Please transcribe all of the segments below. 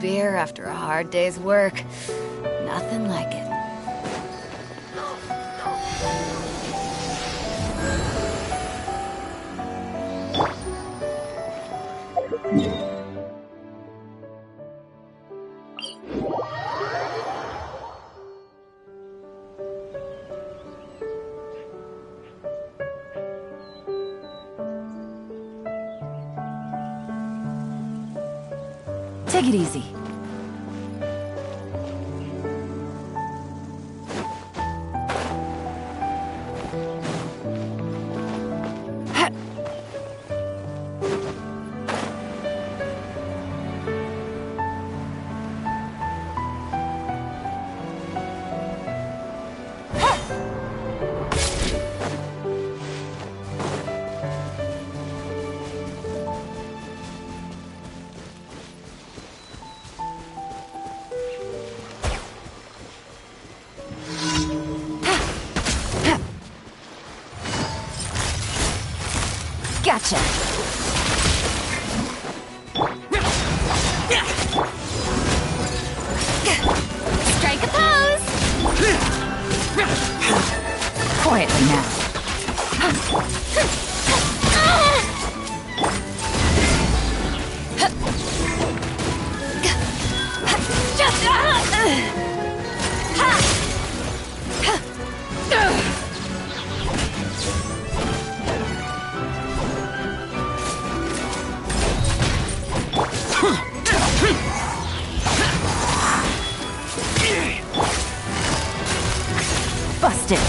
beer after a hard day's work. Nothing like it. Take it easy. Gotcha! Strike a pose! Quietly now. Busted.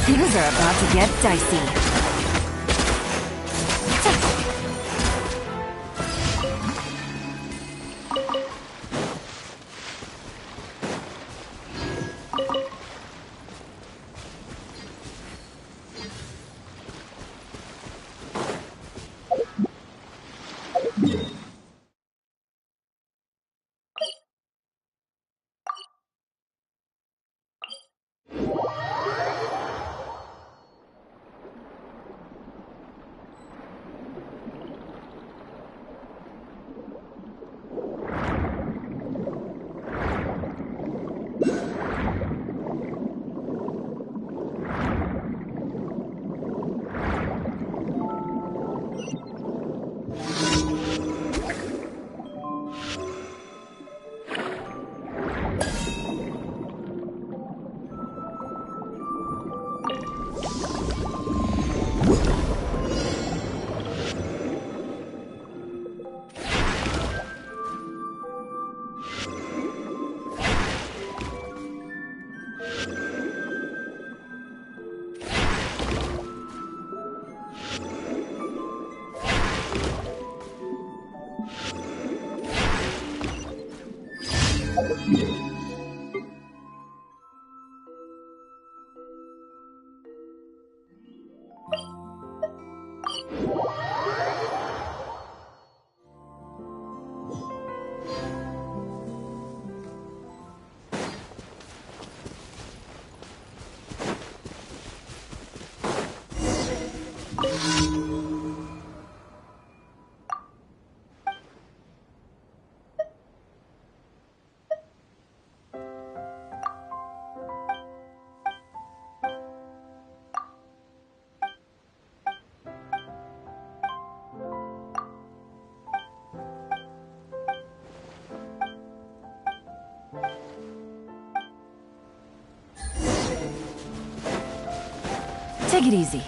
Things are about to get dicey. Take it easy.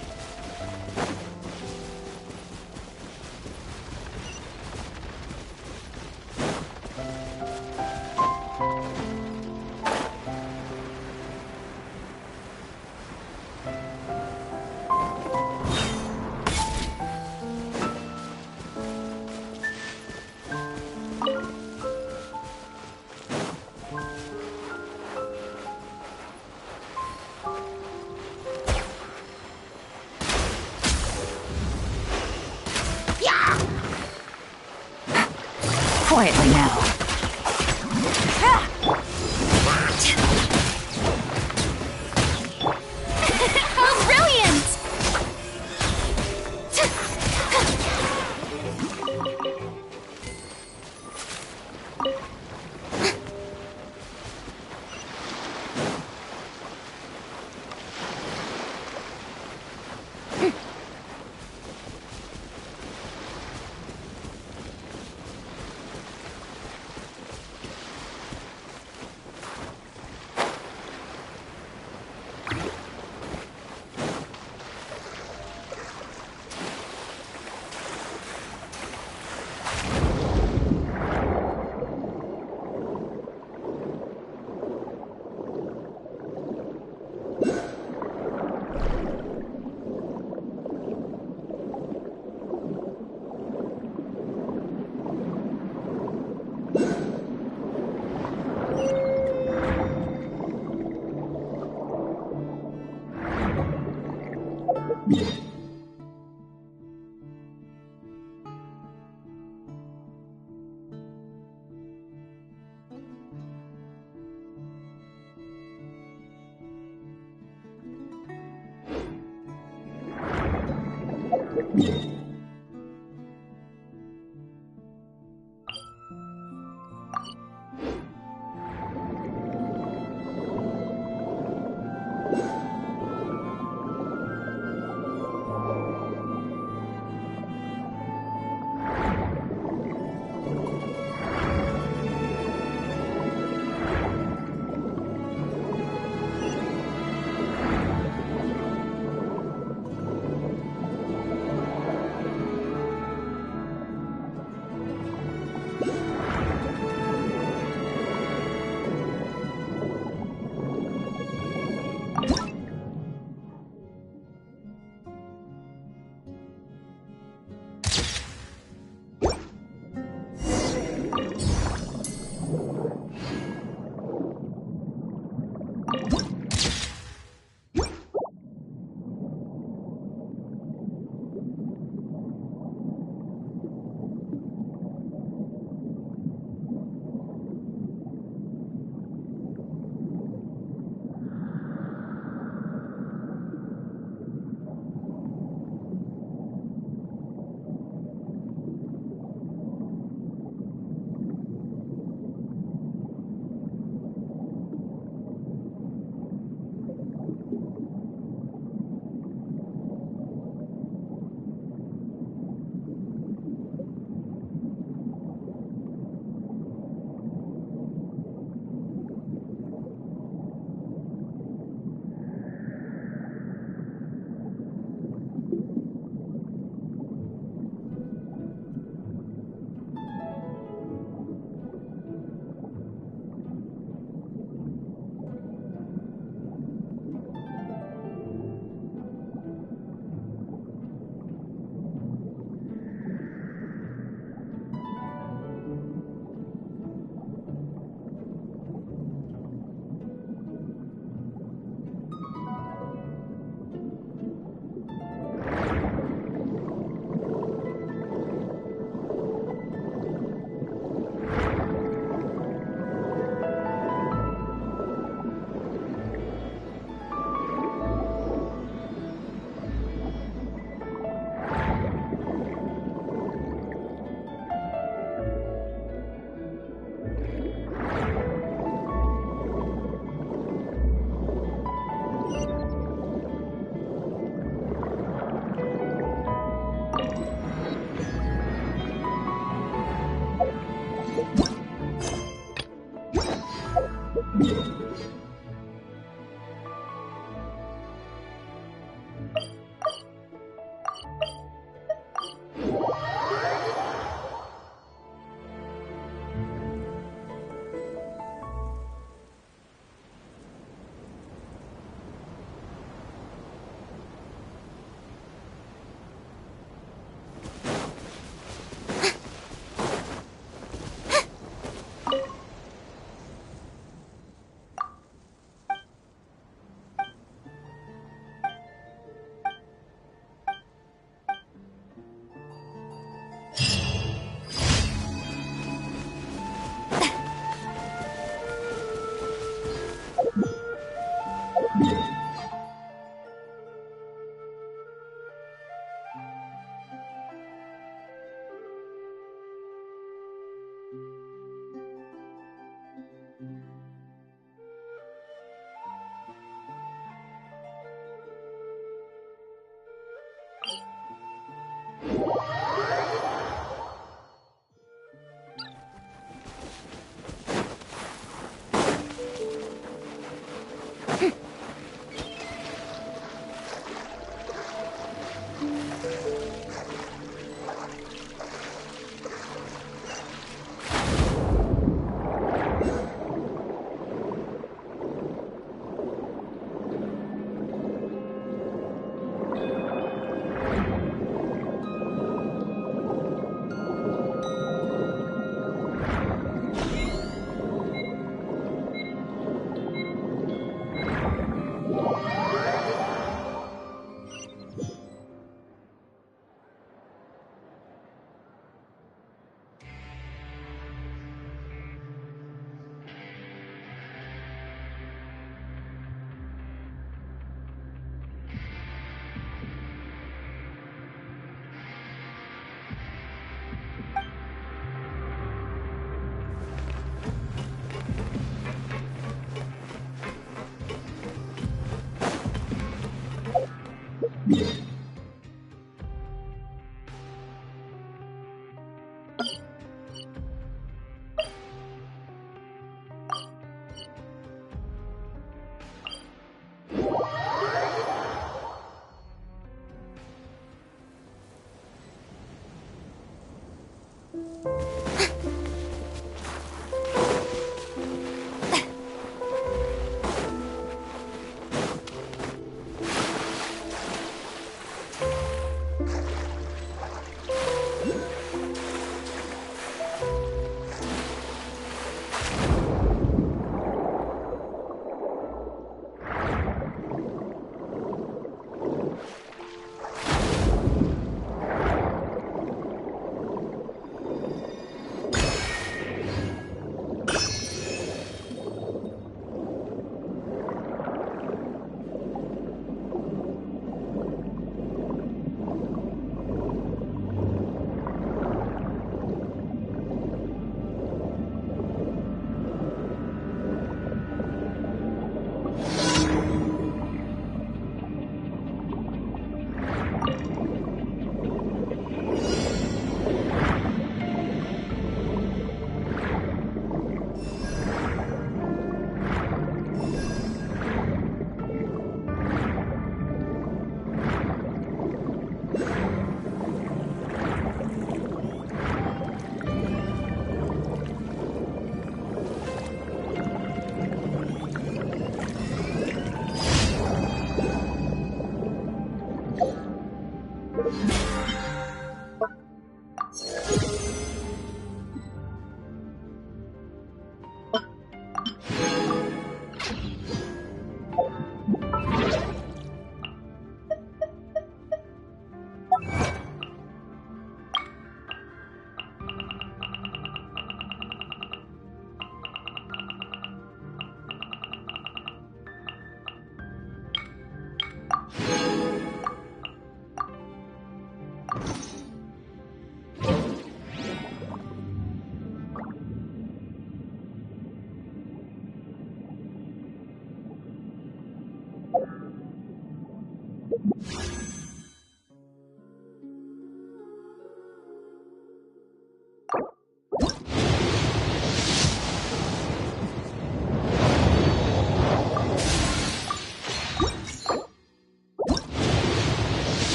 Quietly now. How brilliant!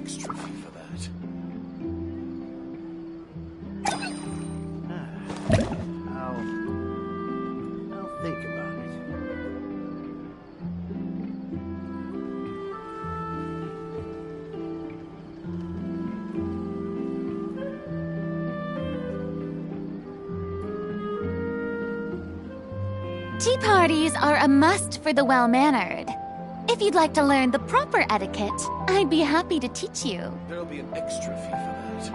extra fee for that. I'll think about it. Tea parties are a must for the well-mannered. If you'd like to learn the proper etiquette, I'd be happy to teach you. There'll be an extra fee for that.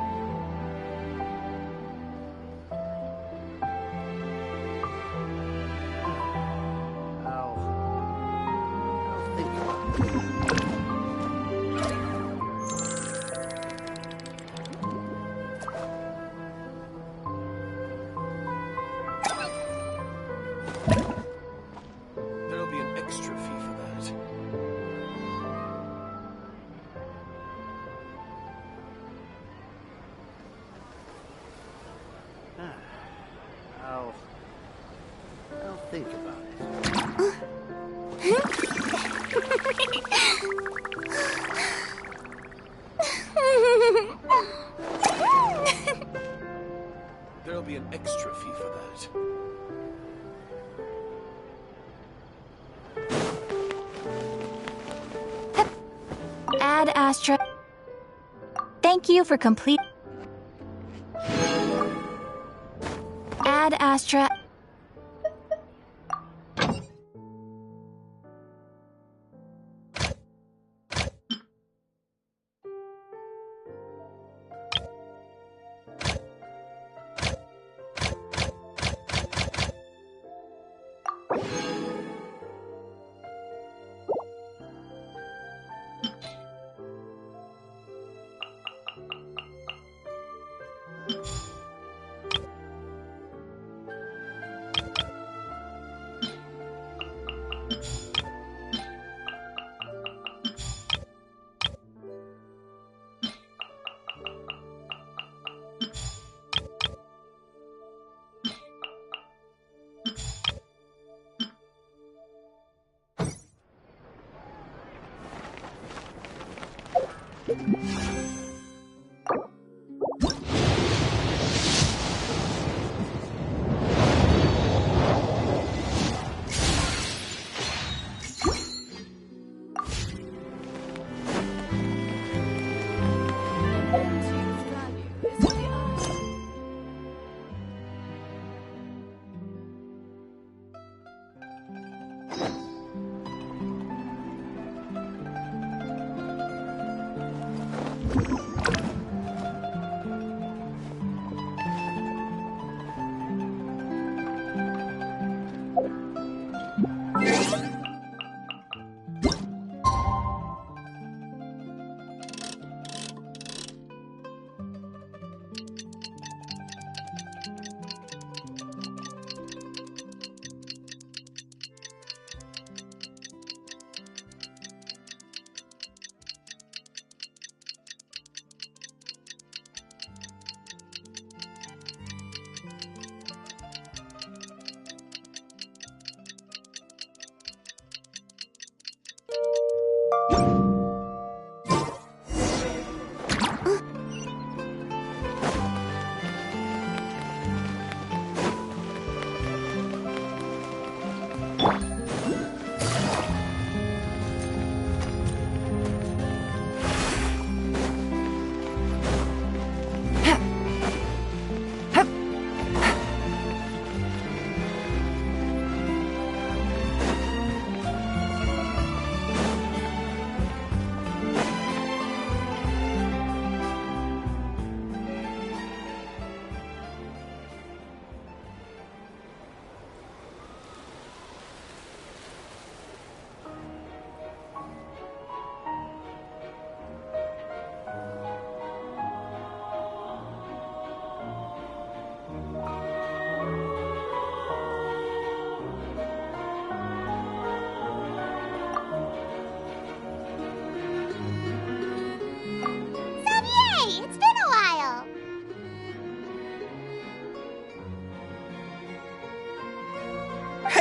I'll think about it. There'll be an extra fee for that. I'll think about it. There'll be an extra fee for that. Ad Astra. Thank you for complete. Ad Astra.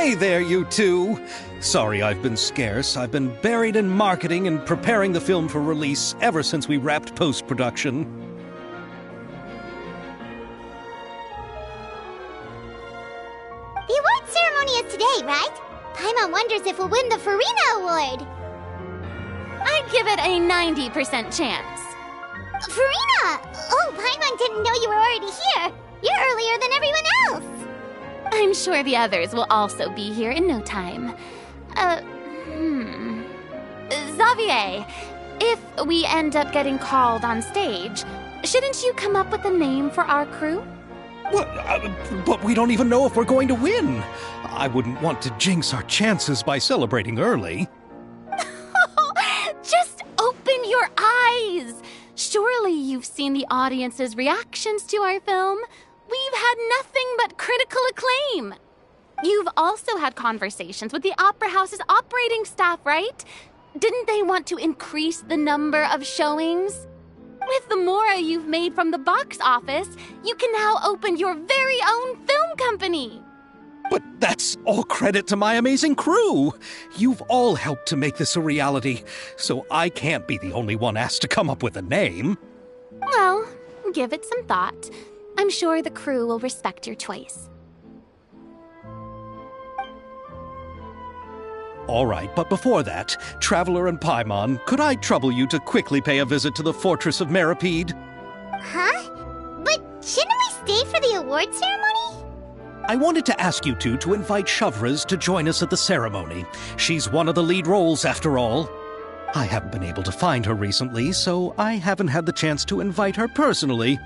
Hey there, you two! Sorry I've been scarce. I've been buried in marketing and preparing the film for release ever since we wrapped post-production. The award ceremony is today, right? Paimon wonders if we'll win the Farina Award. I'd give it a 90% chance. Farina! Oh, Paimon didn't know you were already here. You're earlier than everyone else. I'm sure the others will also be here in no time. Xavier, if we end up getting called on stage, shouldn't you come up with a name for our crew? What? But we don't even know if we're going to win. I wouldn't want to jinx our chances by celebrating early. Just open your eyes! Surely you've seen the audience's reactions to our film. We've had nothing but critical acclaim. You've also had conversations with the Opera House's operating staff, right? Didn't they want to increase the number of showings? With the mora you've made from the box office, you can now open your very own film company. But that's all credit to my amazing crew. You've all helped to make this a reality, so I can't be the only one asked to come up with a name. Well, give it some thought. I'm sure the crew will respect your choice. All right, but before that, Traveler and Paimon, could I trouble you to quickly pay a visit to the Fortress of Meripede? Huh? But shouldn't we stay for the award ceremony? I wanted to ask you two to invite Shavraz to join us at the ceremony. She's one of the lead roles, after all. I haven't been able to find her recently, so I haven't had the chance to invite her personally.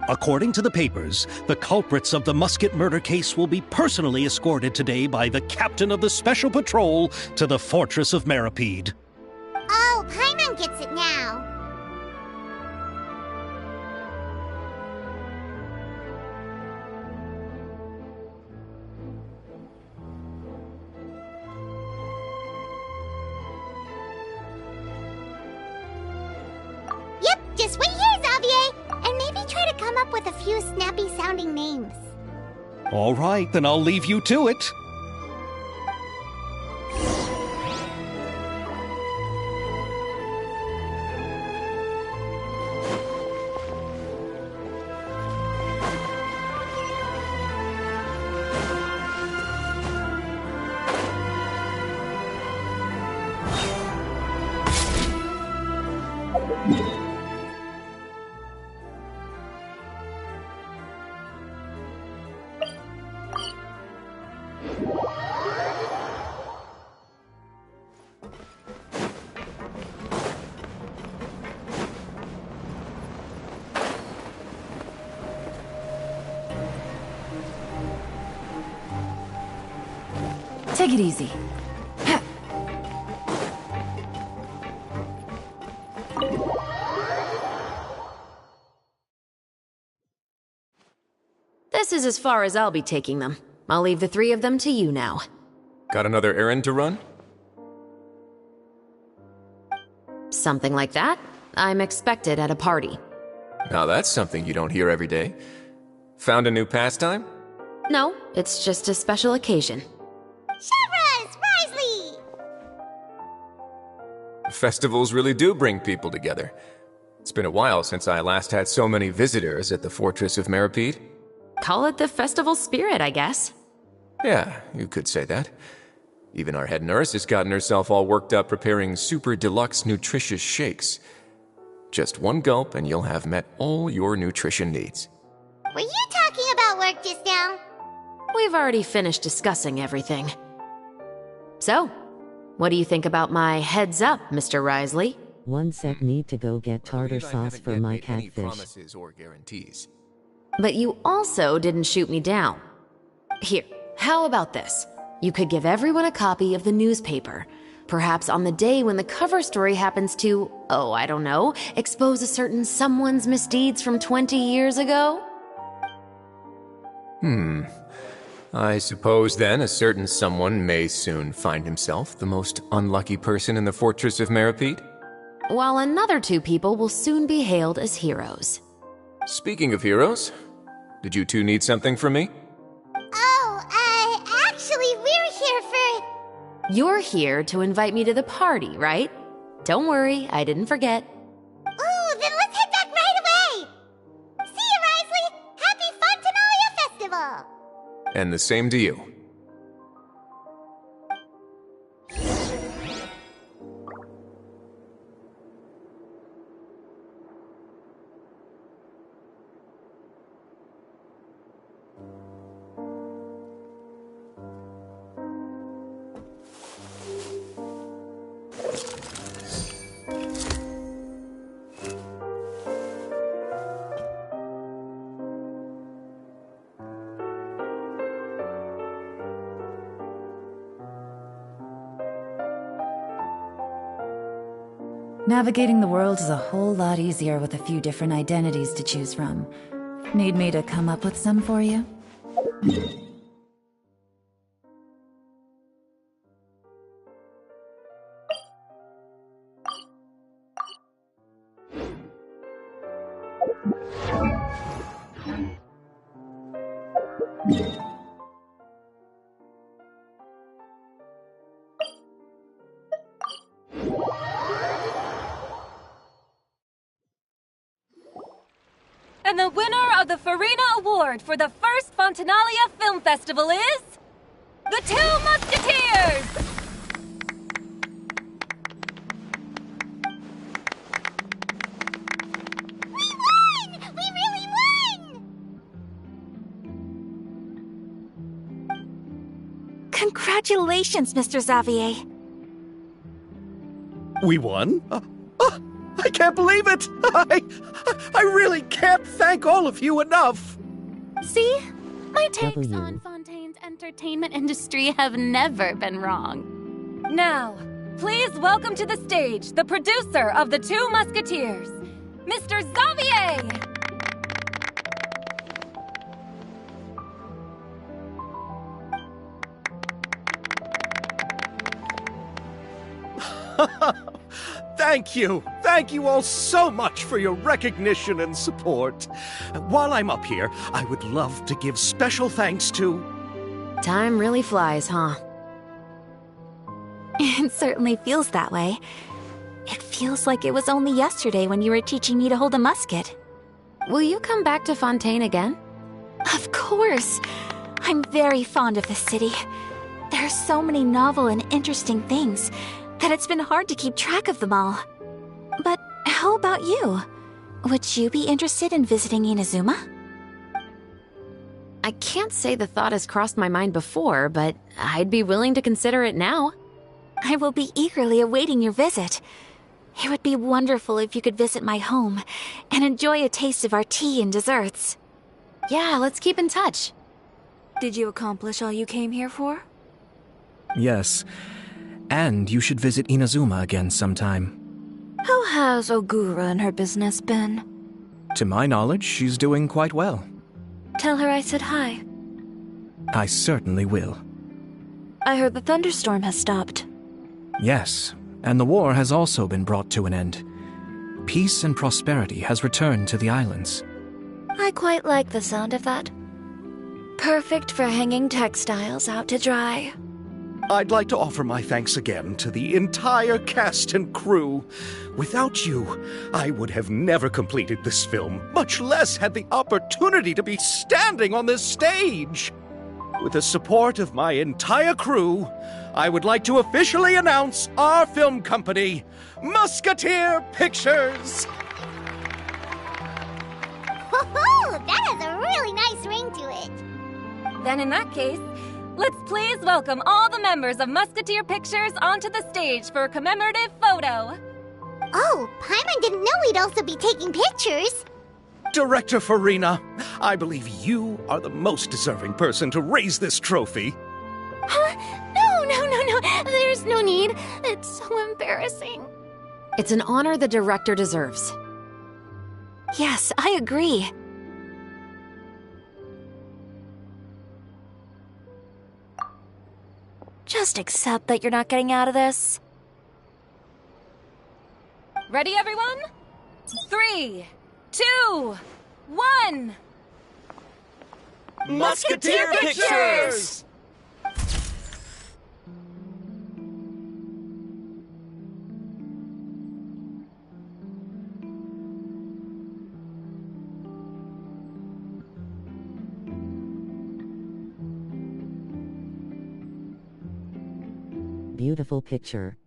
According to the papers, the culprits of the Musket murder case will be personally escorted today by the captain of the Special Patrol to the Fortress of Meripede. Oh, Paimon gets it now. Yep, just wait here, Xavier. And maybe try to come up with a few snappy-sounding names. All right, then I'll leave you to it. Take it easy. This is as far as I'll be taking them. I'll leave the three of them to you now. Got another errand to run? Something like that. I'm expected at a party. Now that's something you don't hear every day. Found a new pastime? No, it's just a special occasion. Shavraz! Risley! Festivals really do bring people together. It's been a while since I last had so many visitors at the Fortress of Meripede. Call it the festival spirit, I guess. Yeah, you could say that. Even our head nurse has gotten herself all worked up preparing super deluxe nutritious shakes. Just one gulp and you'll have met all your nutrition needs. Were you talking about work just now? We've already finished discussing everything. So, what do you think about my heads up, Mr. Risley? One sec, need to go get tartar sauce for my Any catfish. promises or guarantees. But you also didn't shoot me down. Here, how about this? You could give everyone a copy of the newspaper. Perhaps on the day when the cover story happens to, oh, I don't know, expose a certain someone's misdeeds from 20 years ago? I suppose then a certain someone may soon find himself the most unlucky person in the Fortress of Meripede? While another two people will soon be hailed as heroes. Speaking of heroes, did you two need something from me? Oh, actually, we're You're here to invite me to the party, right? Don't worry, I didn't forget. Ooh, then let's head back right away! See you, Risley! Happy Fontanalia Festival! And the same to you. Navigating the world is a whole lot easier with a few different identities to choose from. Need me to come up with some for you? And the winner of the Farina Award for the first Fontanalia Film Festival is... The Two Musketeers! We won! We really won! Congratulations, Mr. Xavier. We won? I can't believe it! I really can't thank all of you enough! See? My takes W. on Fontaine's entertainment industry have never been wrong. Now, please welcome to the stage the producer of The Two Musketeers, Mr. Xavier! Thank you! Thank you all so much for your recognition and support. While I'm up here, I would love to give special thanks to... Time really flies, huh? It certainly feels that way. It feels like it was only yesterday when you were teaching me to hold a musket. Will you come back to Fontaine again? Of course! I'm very fond of this city. There are so many novel and interesting things that it's been hard to keep track of them all. But how about you? Would you be interested in visiting Inazuma? I can't say the thought has crossed my mind before, but I'd be willing to consider it now. I will be eagerly awaiting your visit. It would be wonderful if you could visit my home and enjoy a taste of our tea and desserts. Yeah, let's keep in touch. Did you accomplish all you came here for? Yes. And you should visit Inazuma again sometime. How has Ogura and her business been? To my knowledge, she's doing quite well. Tell her I said hi. I certainly will. I heard the thunderstorm has stopped. Yes, and the war has also been brought to an end. Peace and prosperity has returned to the islands. I quite like the sound of that. Perfect for hanging textiles out to dry. I'd like to offer my thanks again to the entire cast and crew. Without you, I would have never completed this film, much less had the opportunity to be standing on this stage. With the support of my entire crew, I would like to officially announce our film company, Musketeer Pictures. Woohoo! That has a really nice ring to it. Then in that case, let's please welcome all the members of Musketeer Pictures onto the stage for a commemorative photo. Oh, Paimon didn't know we'd also be taking pictures. Director Farina, I believe you are the most deserving person to raise this trophy. Huh? No. There's no need. It's so embarrassing. It's an honor the director deserves. Yes, I agree. Just accept that you're not getting out of this. Ready, everyone? 3, 2, 1! Musketeer Pictures! Beautiful picture.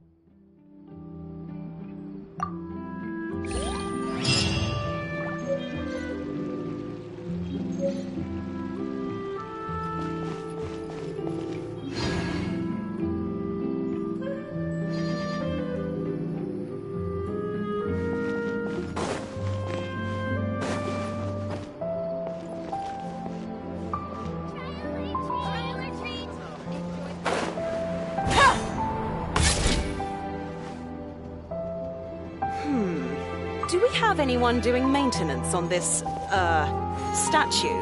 Do we have anyone doing maintenance on this, statue?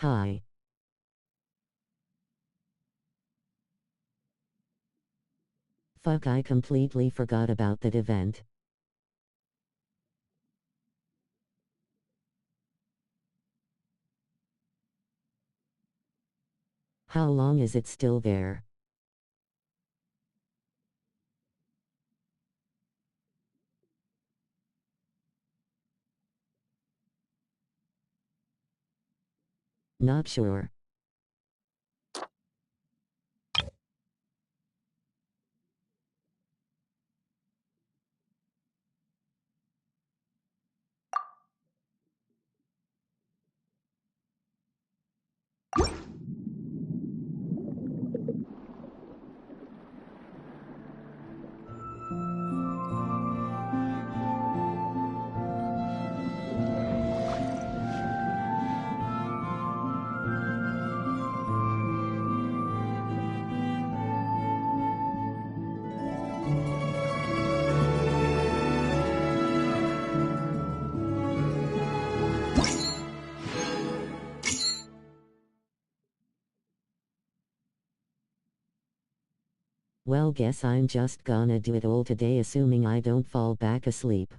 Hi. Fuck, I completely forgot about that event. How long is it still there? Not sure. Well, guess I'm just gonna do it all today, assuming I don't fall back asleep.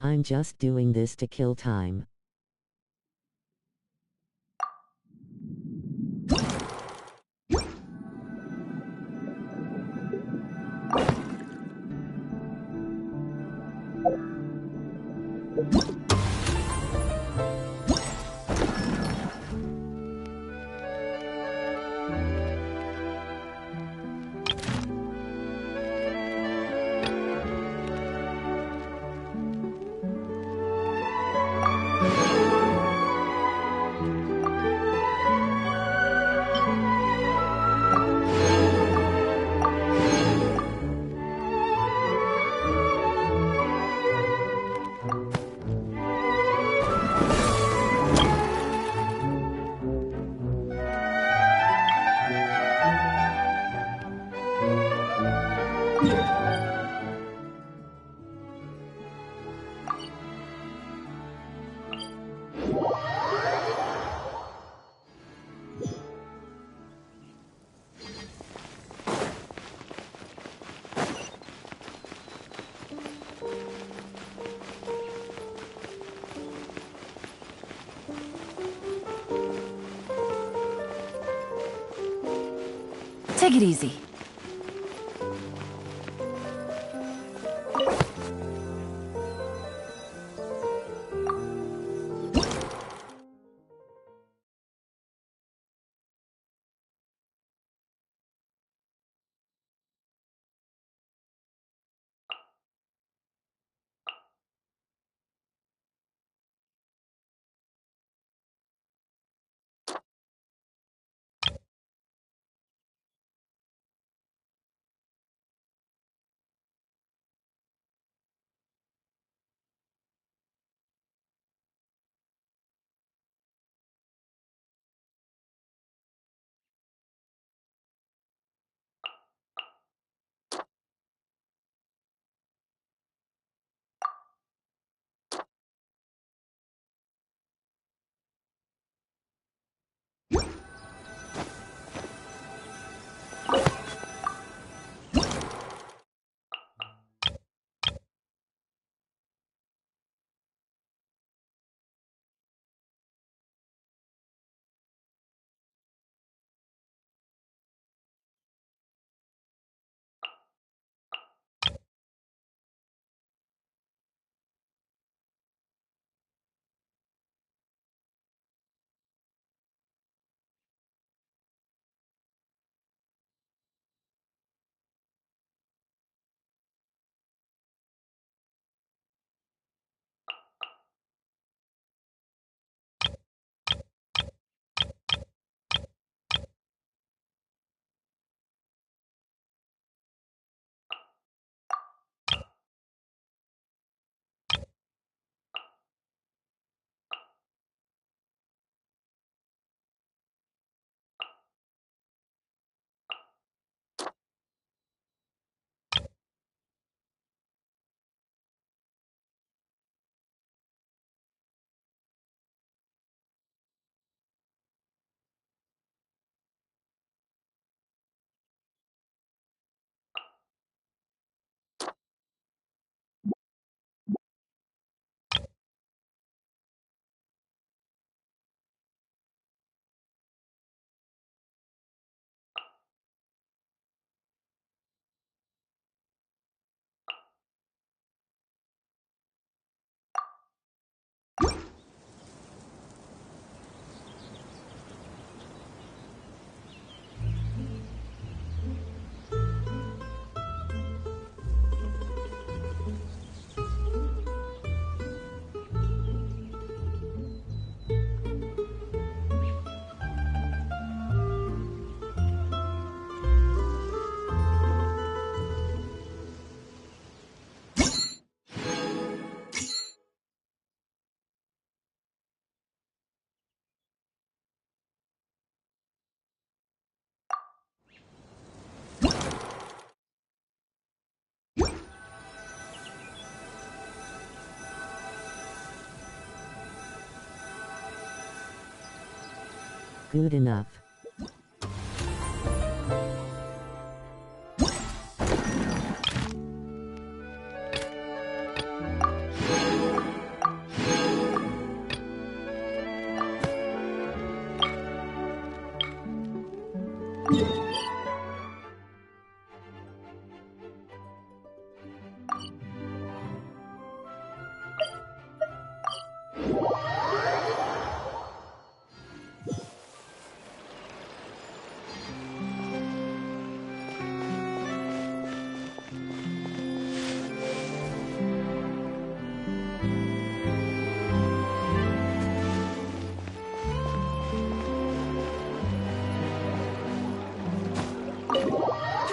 I'm just doing this to kill time. Take it easy. Good enough.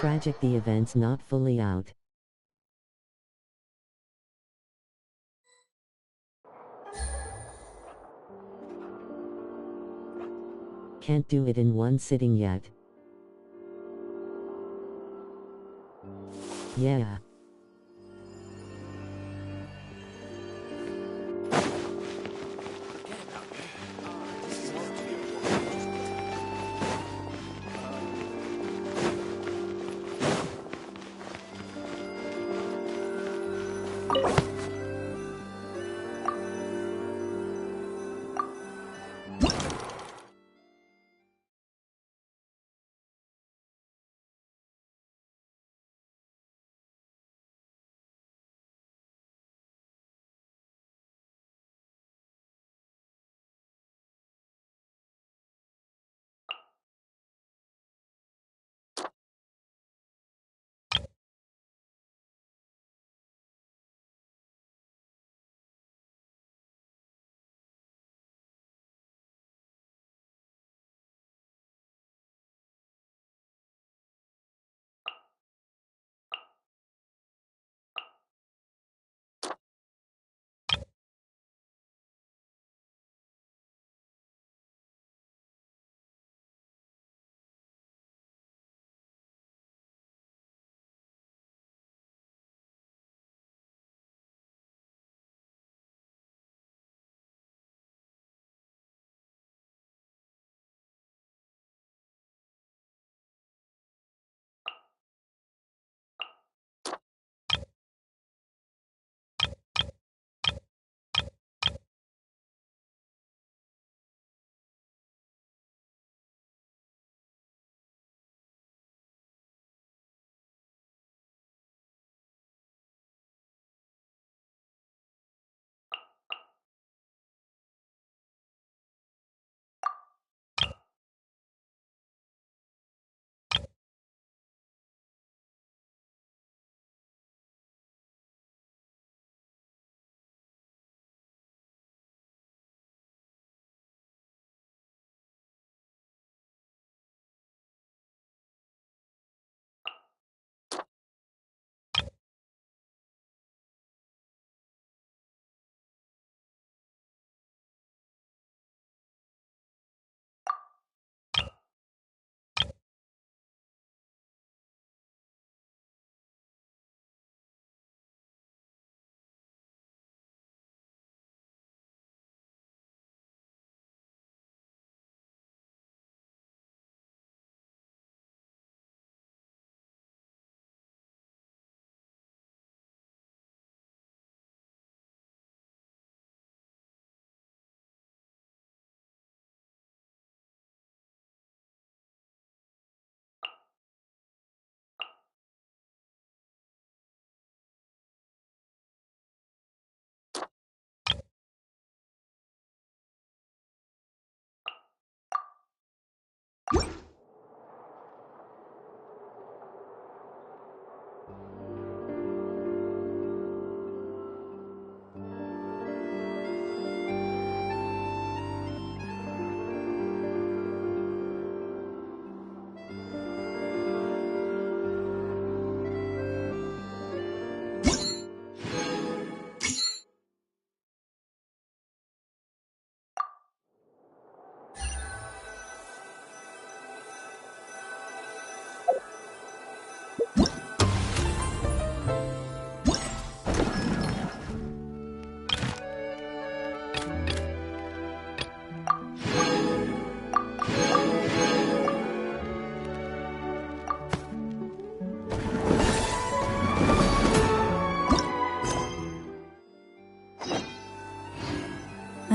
Tragic, the event's not fully out. Can't do it in one sitting yet. Yeah.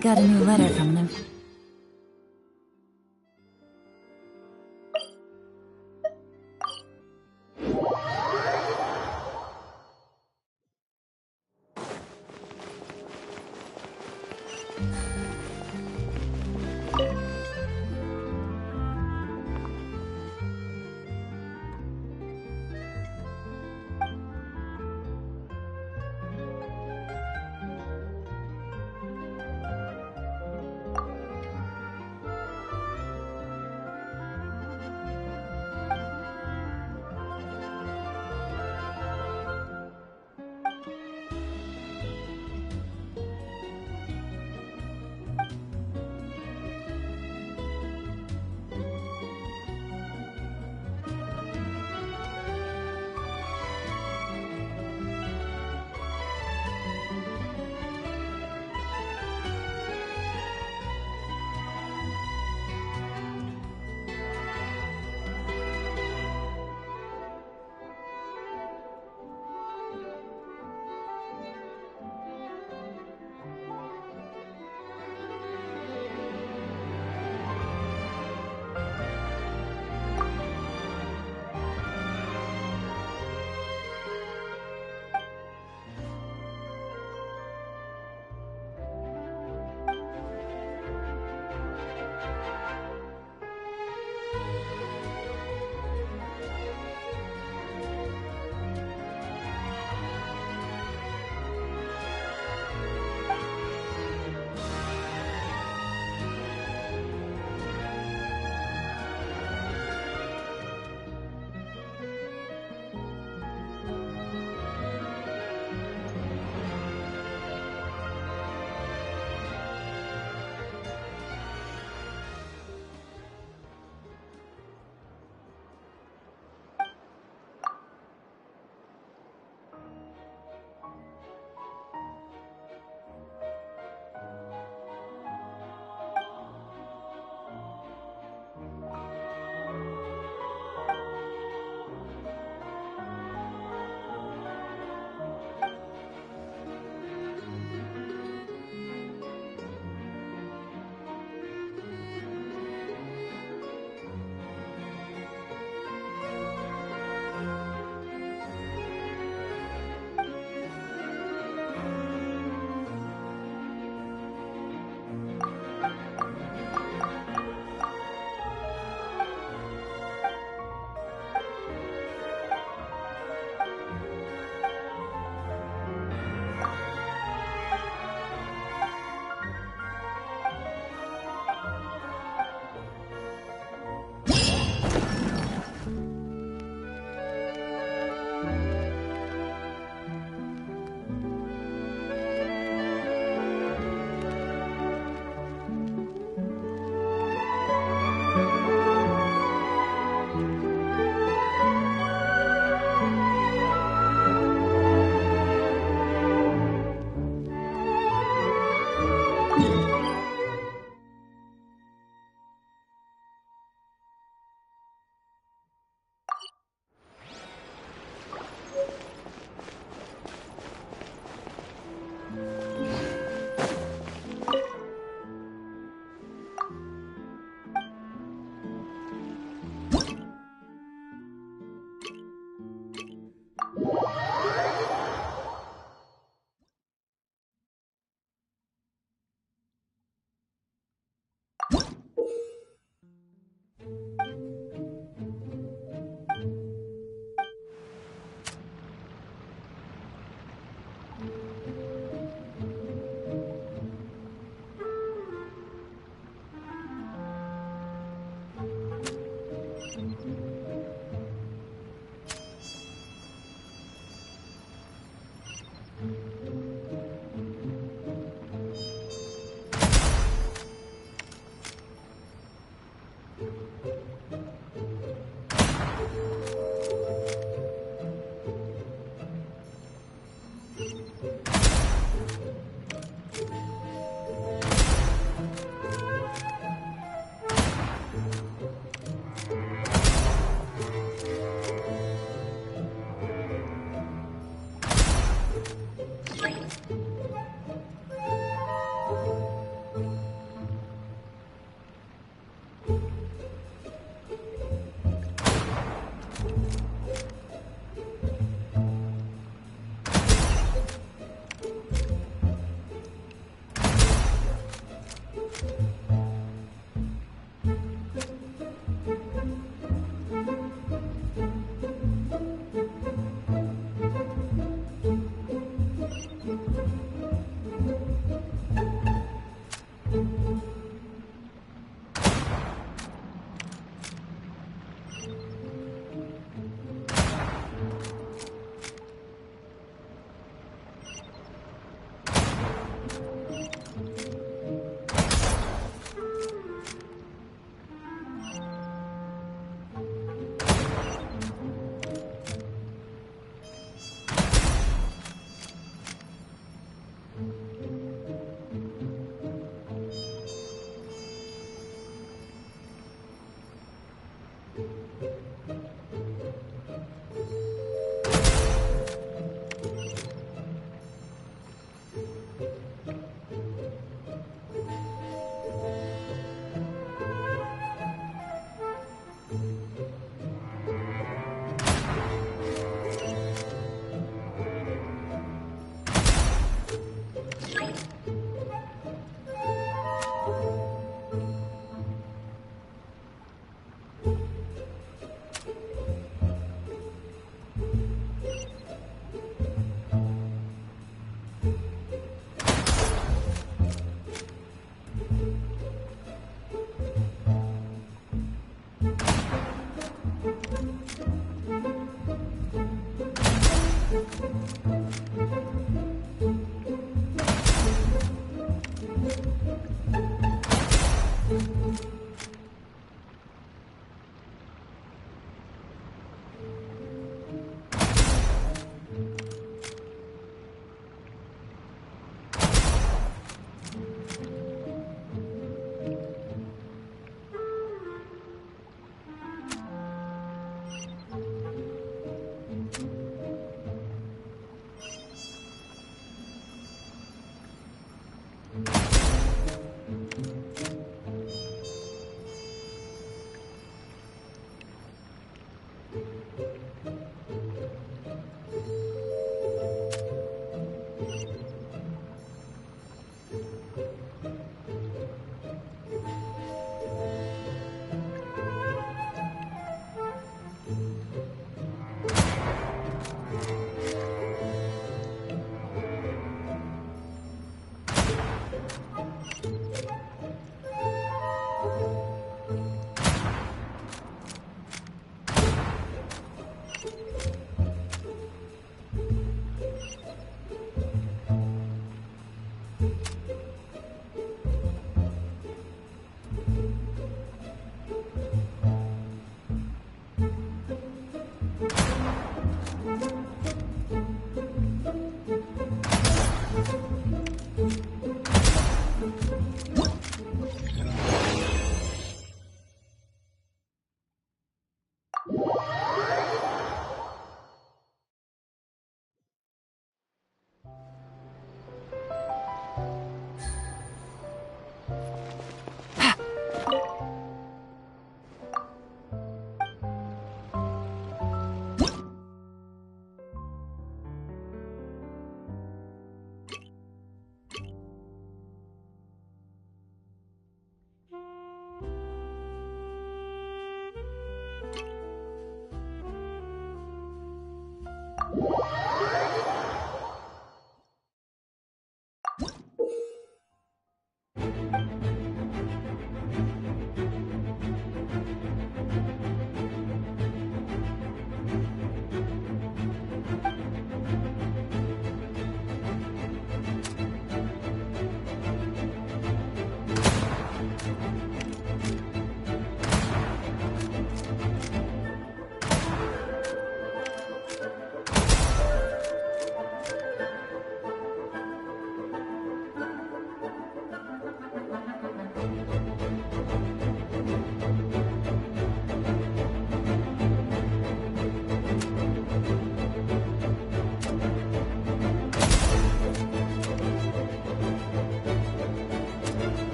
got a new letter from them.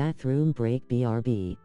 Bathroom break BRB.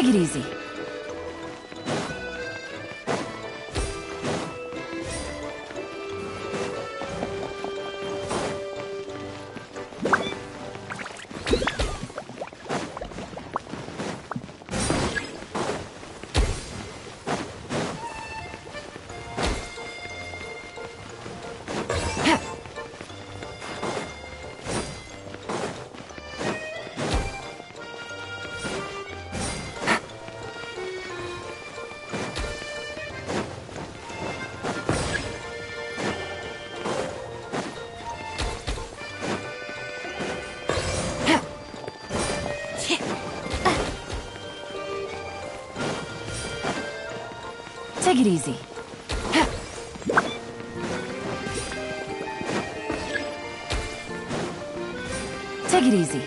Take it easy. Take it easy. Take it easy.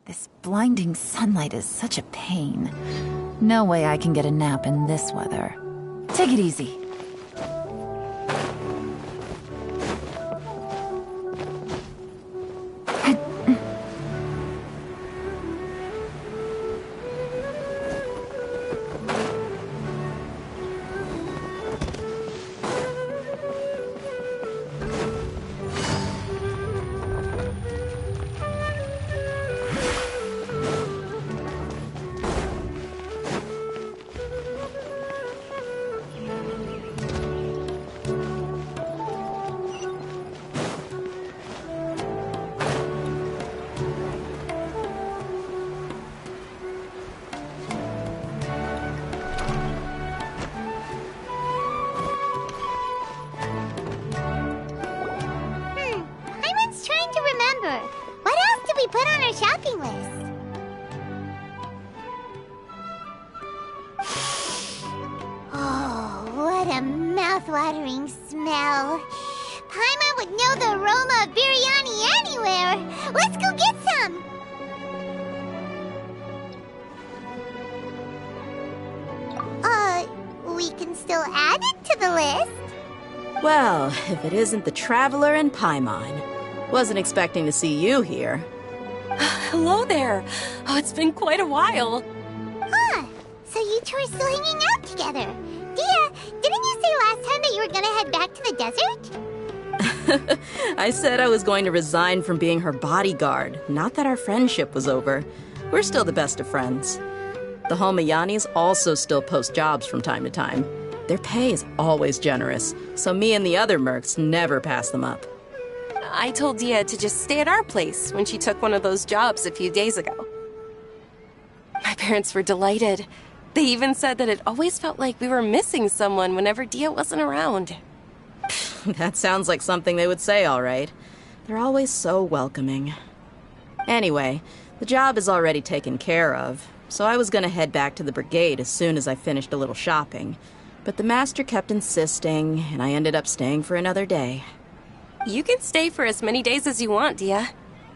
This blinding sunlight is such a pain. No way I can get a nap in this weather. Take it easy. What else did we put on our shopping list? Oh, what a mouth-watering smell. Paimon would know the aroma of biryani anywhere. Let's go get some. We can still add it to the list. Well, if it isn't the Traveler and Paimon. Wasn't expecting to see you here. Hello there. Oh, it's been quite a while. Huh. So you two are still hanging out together. Dia, didn't you say last time that you were gonna head back to the desert? I said I was going to resign from being her bodyguard, not that our friendship was over. We're still the best of friends. The Homayanis also still post jobs from time to time. Their pay is always generous, so me and the other mercs never pass them up. I told Dia to just stay at our place when she took one of those jobs a few days ago. My parents were delighted. They even said that it always felt like we were missing someone whenever Dia wasn't around. That sounds like something they would say, all right. They're always so welcoming. Anyway, the job is already taken care of, so I was going to head back to the brigade as soon as I finished a little shopping. But the master kept insisting, and I ended up staying for another day. You can stay for as many days as you want, Dia.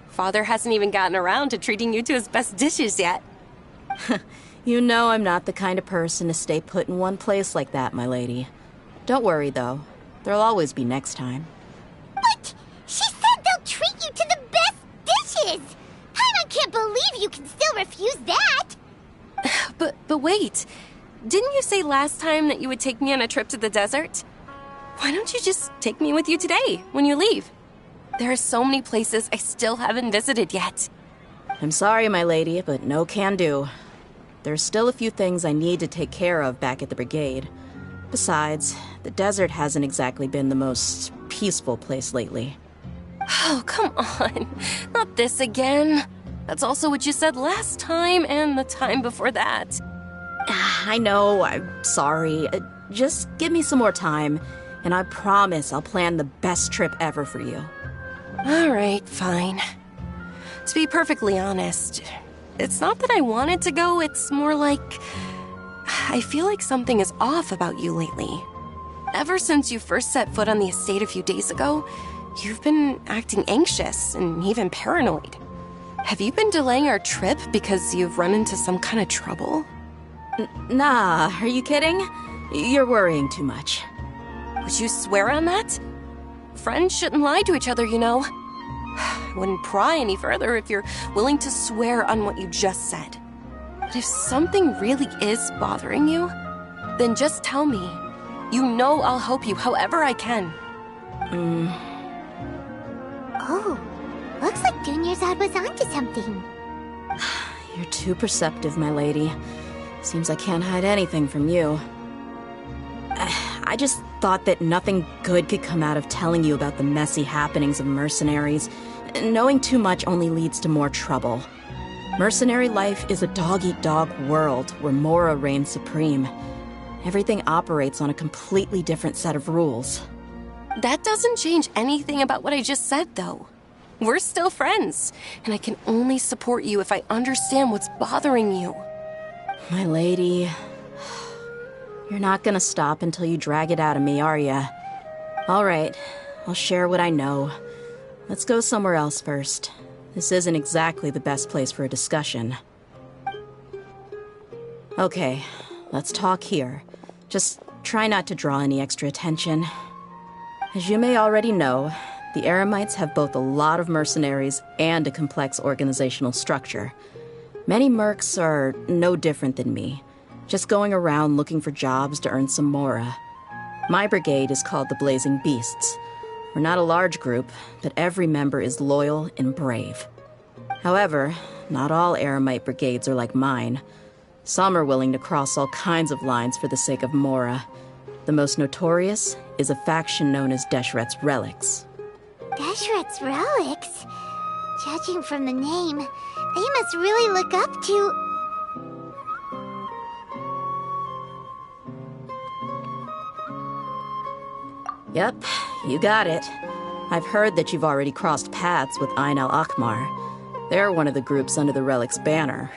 Father hasn't even gotten around to treating you to his best dishes yet. You know I'm not the kind of person to stay put in one place like that, my lady. Don't worry, though. There'll always be next time. But she said they'll treat you to the best dishes! I can't believe you can still refuse that! But wait. Didn't you say last time that you would take me on a trip to the desert? Why don't you just take me with you today, when you leave? There are so many places I still haven't visited yet. I'm sorry, my lady, but no can do. There's still a few things I need to take care of back at the brigade. Besides, the desert hasn't exactly been the most peaceful place lately. Oh, come on. Not this again. That's also what you said last time and the time before that. I know, I'm sorry. Just give me some more time, and I promise I'll plan the best trip ever for you. All right, fine. To be perfectly honest, it's not that I wanted to go, it's more like I feel like something is off about you lately. Ever since you first set foot on the estate a few days ago, you've been acting anxious and even paranoid. Have you been delaying our trip because you've run into some kind of trouble? Nah, are you kidding? You're worrying too much. Would you swear on that? Friends shouldn't lie to each other, you know. I wouldn't pry any further if you're willing to swear on what you just said. But if something really is bothering you, then just tell me. You know I'll help you however I can. Oh, looks like Dunyarzad was onto something. You're too perceptive, my lady. Seems I can't hide anything from you. I just thought that nothing good could come out of telling you about the messy happenings of mercenaries. Knowing too much only leads to more trouble. Mercenary life is a dog-eat-dog world where Mora reigns supreme. Everything operates on a completely different set of rules. That doesn't change anything about what I just said, though. We're still friends, and I can only support you if I understand what's bothering you. My lady, you're not gonna stop until you drag it out of me, are ya? All right, I'll share what I know. Let's go somewhere else first. This isn't exactly the best place for a discussion. Okay, let's talk here. Just try not to draw any extra attention. As you may already know, the Eremites have both a lot of mercenaries and a complex organizational structure. Many mercs are no different than me, just going around looking for jobs to earn some mora. My brigade is called the Blazing Beasts. We're not a large group, but every member is loyal and brave. However, not all Eremite brigades are like mine. Some are willing to cross all kinds of lines for the sake of mora. The most notorious is a faction known as Deshret's Relics. Deshret's Relics? Judging from the name, they must really look up to... Yep, you got it. I've heard that you've already crossed paths with Ain al-Akmar. They're one of the groups under the Relic's banner.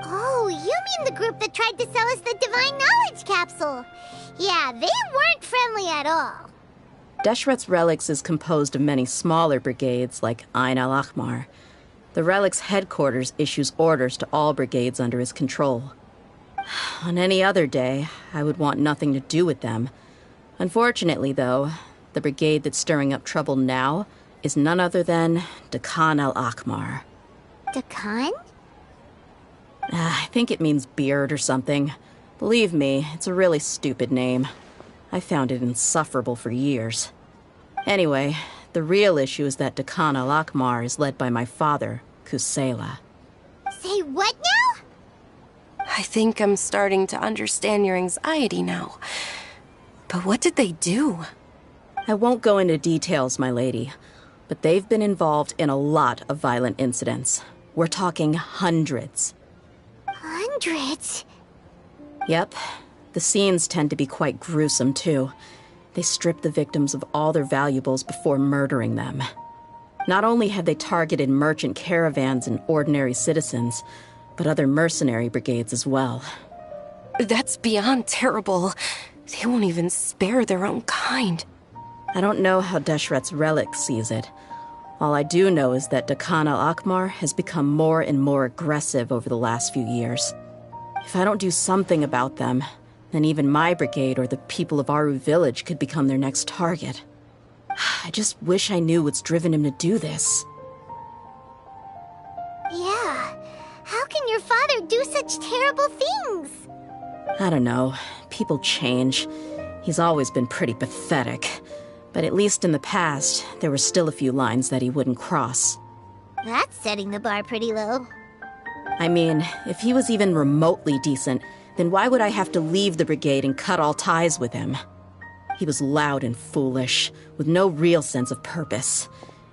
Oh, you mean the group that tried to sell us the Divine Knowledge Capsule? Yeah, they weren't friendly at all. Deshret's Relics is composed of many smaller brigades like Ain al-Akmar. The Relic's headquarters issues orders to all brigades under his control. On any other day, I would want nothing to do with them. Unfortunately, though, the brigade that's stirring up trouble now is none other than Dakan al-Akmar. Dakan? I think it means beard or something. Believe me, it's a really stupid name. I found it insufferable for years. Anyway, the real issue is that Dakan al-Akmar is led by my father, Kusela. Say what now? I think I'm starting to understand your anxiety now. But what did they do? I won't go into details, my lady, but they've been involved in a lot of violent incidents. We're talking hundreds. Hundreds? Yep. The scenes tend to be quite gruesome, too. They strip the victims of all their valuables before murdering them. Not only have they targeted merchant caravans and ordinary citizens, but other mercenary brigades as well. That's beyond terrible. They won't even spare their own kind. I don't know how Deshret's Relic sees it. All I do know is that Dakan al-Akmar has become more and more aggressive over the last few years. If I don't do something about them, then even my brigade or the people of Aru village could become their next target. I just wish I knew what's driven him to do this. Yeah. How can your father do such terrible things? I don't know. People change. He's always been pretty pathetic. But at least in the past, there were still a few lines that he wouldn't cross. That's setting the bar pretty low. I mean, if he was even remotely decent, then why would I have to leave the brigade and cut all ties with him? He was loud and foolish, with no real sense of purpose.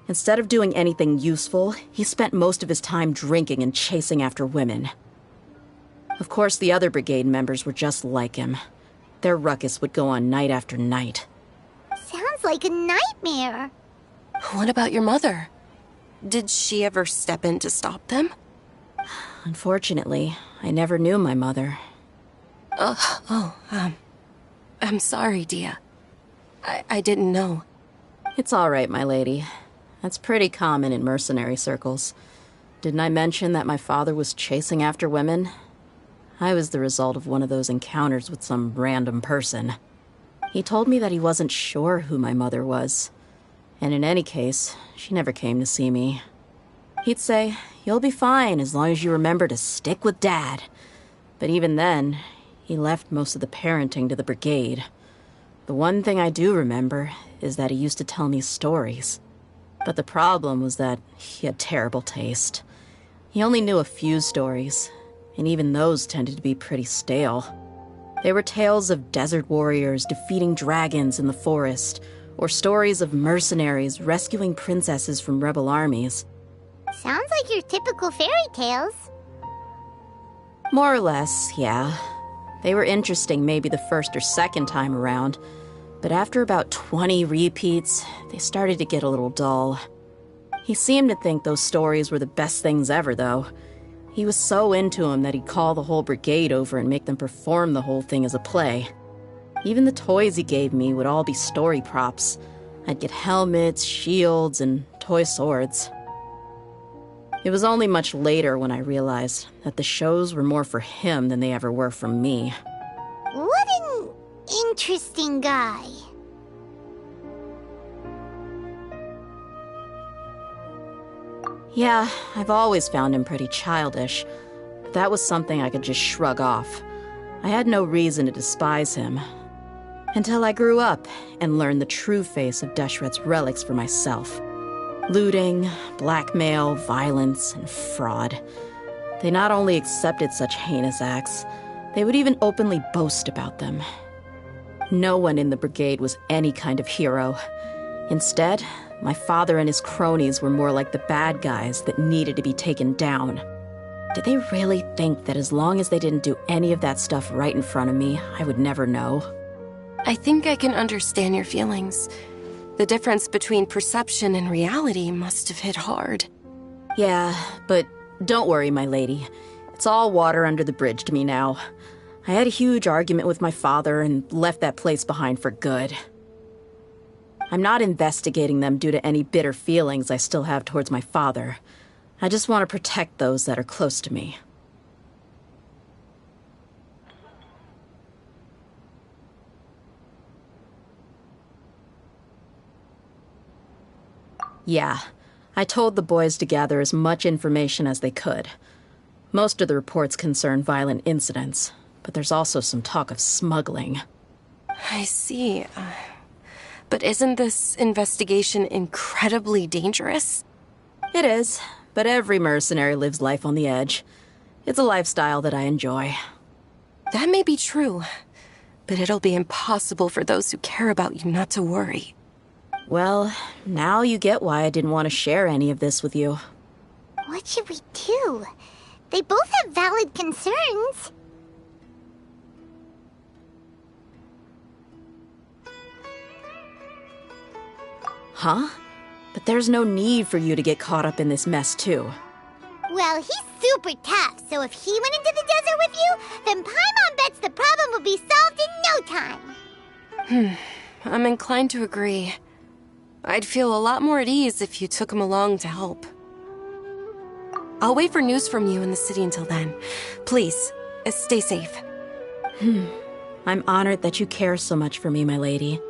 Instead of doing anything useful, he spent most of his time drinking and chasing after women. Of course, the other brigade members were just like him. Their ruckus would go on night after night. Sounds like a nightmare. What about your mother? Did she ever step in to stop them? Unfortunately, I never knew my mother. I'm sorry, Dia. I didn't know. It's all right, my lady. That's pretty common in mercenary circles. Didn't I mention that my father was chasing after women? I was the result of one of those encounters with some random person. He told me that he wasn't sure who my mother was. And in any case, she never came to see me. He'd say, "You'll be fine as long as you remember to stick with Dad." But even then, he left most of the parenting to the brigade. The one thing I do remember is that he used to tell me stories. But the problem was that he had terrible taste. He only knew a few stories, and even those tended to be pretty stale. They were tales of desert warriors defeating dragons in the forest, or stories of mercenaries rescuing princesses from rebel armies. Sounds like your typical fairy tales. More or less, yeah. They were interesting maybe the first or second time around, but after about 20 repeats, they started to get a little dull. He seemed to think those stories were the best things ever, though. He was so into them that he'd call the whole brigade over and make them perform the whole thing as a play. Even the toys he gave me would all be story props. I'd get helmets, shields, and toy swords. It was only much later when I realized that the shows were more for him than they ever were for me. What an interesting guy. Yeah, I've always found him pretty childish, but that was something I could just shrug off. I had no reason to despise him. Until I grew up and learned the true face of Deshret's relics for myself. Looting, blackmail, violence, and fraud. They not only accepted such heinous acts, they would even openly boast about them. No one in the brigade was any kind of hero. Instead, my father and his cronies were more like the bad guys that needed to be taken down. Did they really think that as long as they didn't do any of that stuff right in front of me, I would never know? I think I can understand your feelings. The difference between perception and reality must have hit hard. Yeah, but don't worry, my lady. It's all water under the bridge to me now. I had a huge argument with my father and left that place behind for good. I'm not investigating them due to any bitter feelings I still have towards my father. I just want to protect those that are close to me. Yeah, I told the boys to gather as much information as they could. Most of the reports concern violent incidents, but there's also some talk of smuggling. I see. But isn't this investigation incredibly dangerous? It is, but every mercenary lives life on the edge. It's a lifestyle that I enjoy. That may be true, but it'll be impossible for those who care about you not to worry. Well, now you get why I didn't want to share any of this with you. What should we do? They both have valid concerns. Huh? But there's no need for you to get caught up in this mess, too. Well, he's super tough, so if he went into the desert with you, then Paimon bets the problem will be solved in no time. I'm inclined to agree. I'd feel a lot more at ease if you took him along to help. I'll wait for news from you in the city until then. Please, stay safe. I'm honored that you care so much for me, my lady.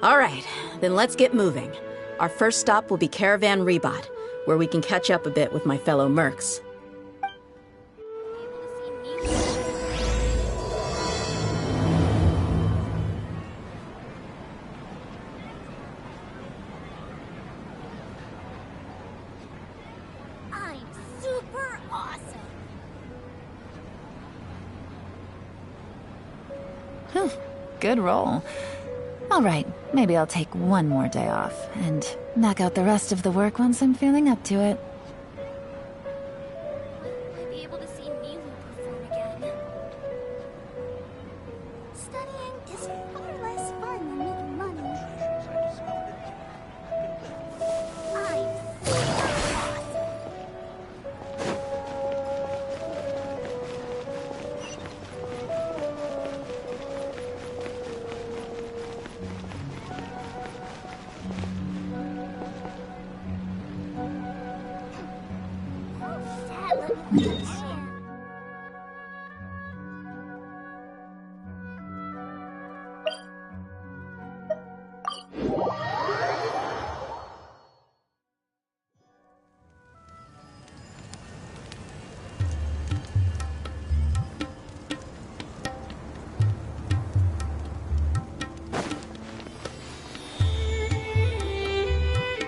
All right, then let's get moving. Our first stop will be Caravan Rebot, where we can catch up a bit with my fellow mercs. Good roll. All right, maybe I'll take one more day off and knock out the rest of the work once I'm feeling up to it. I'll be able to see Milu perform again. Studying is far less fun than making money.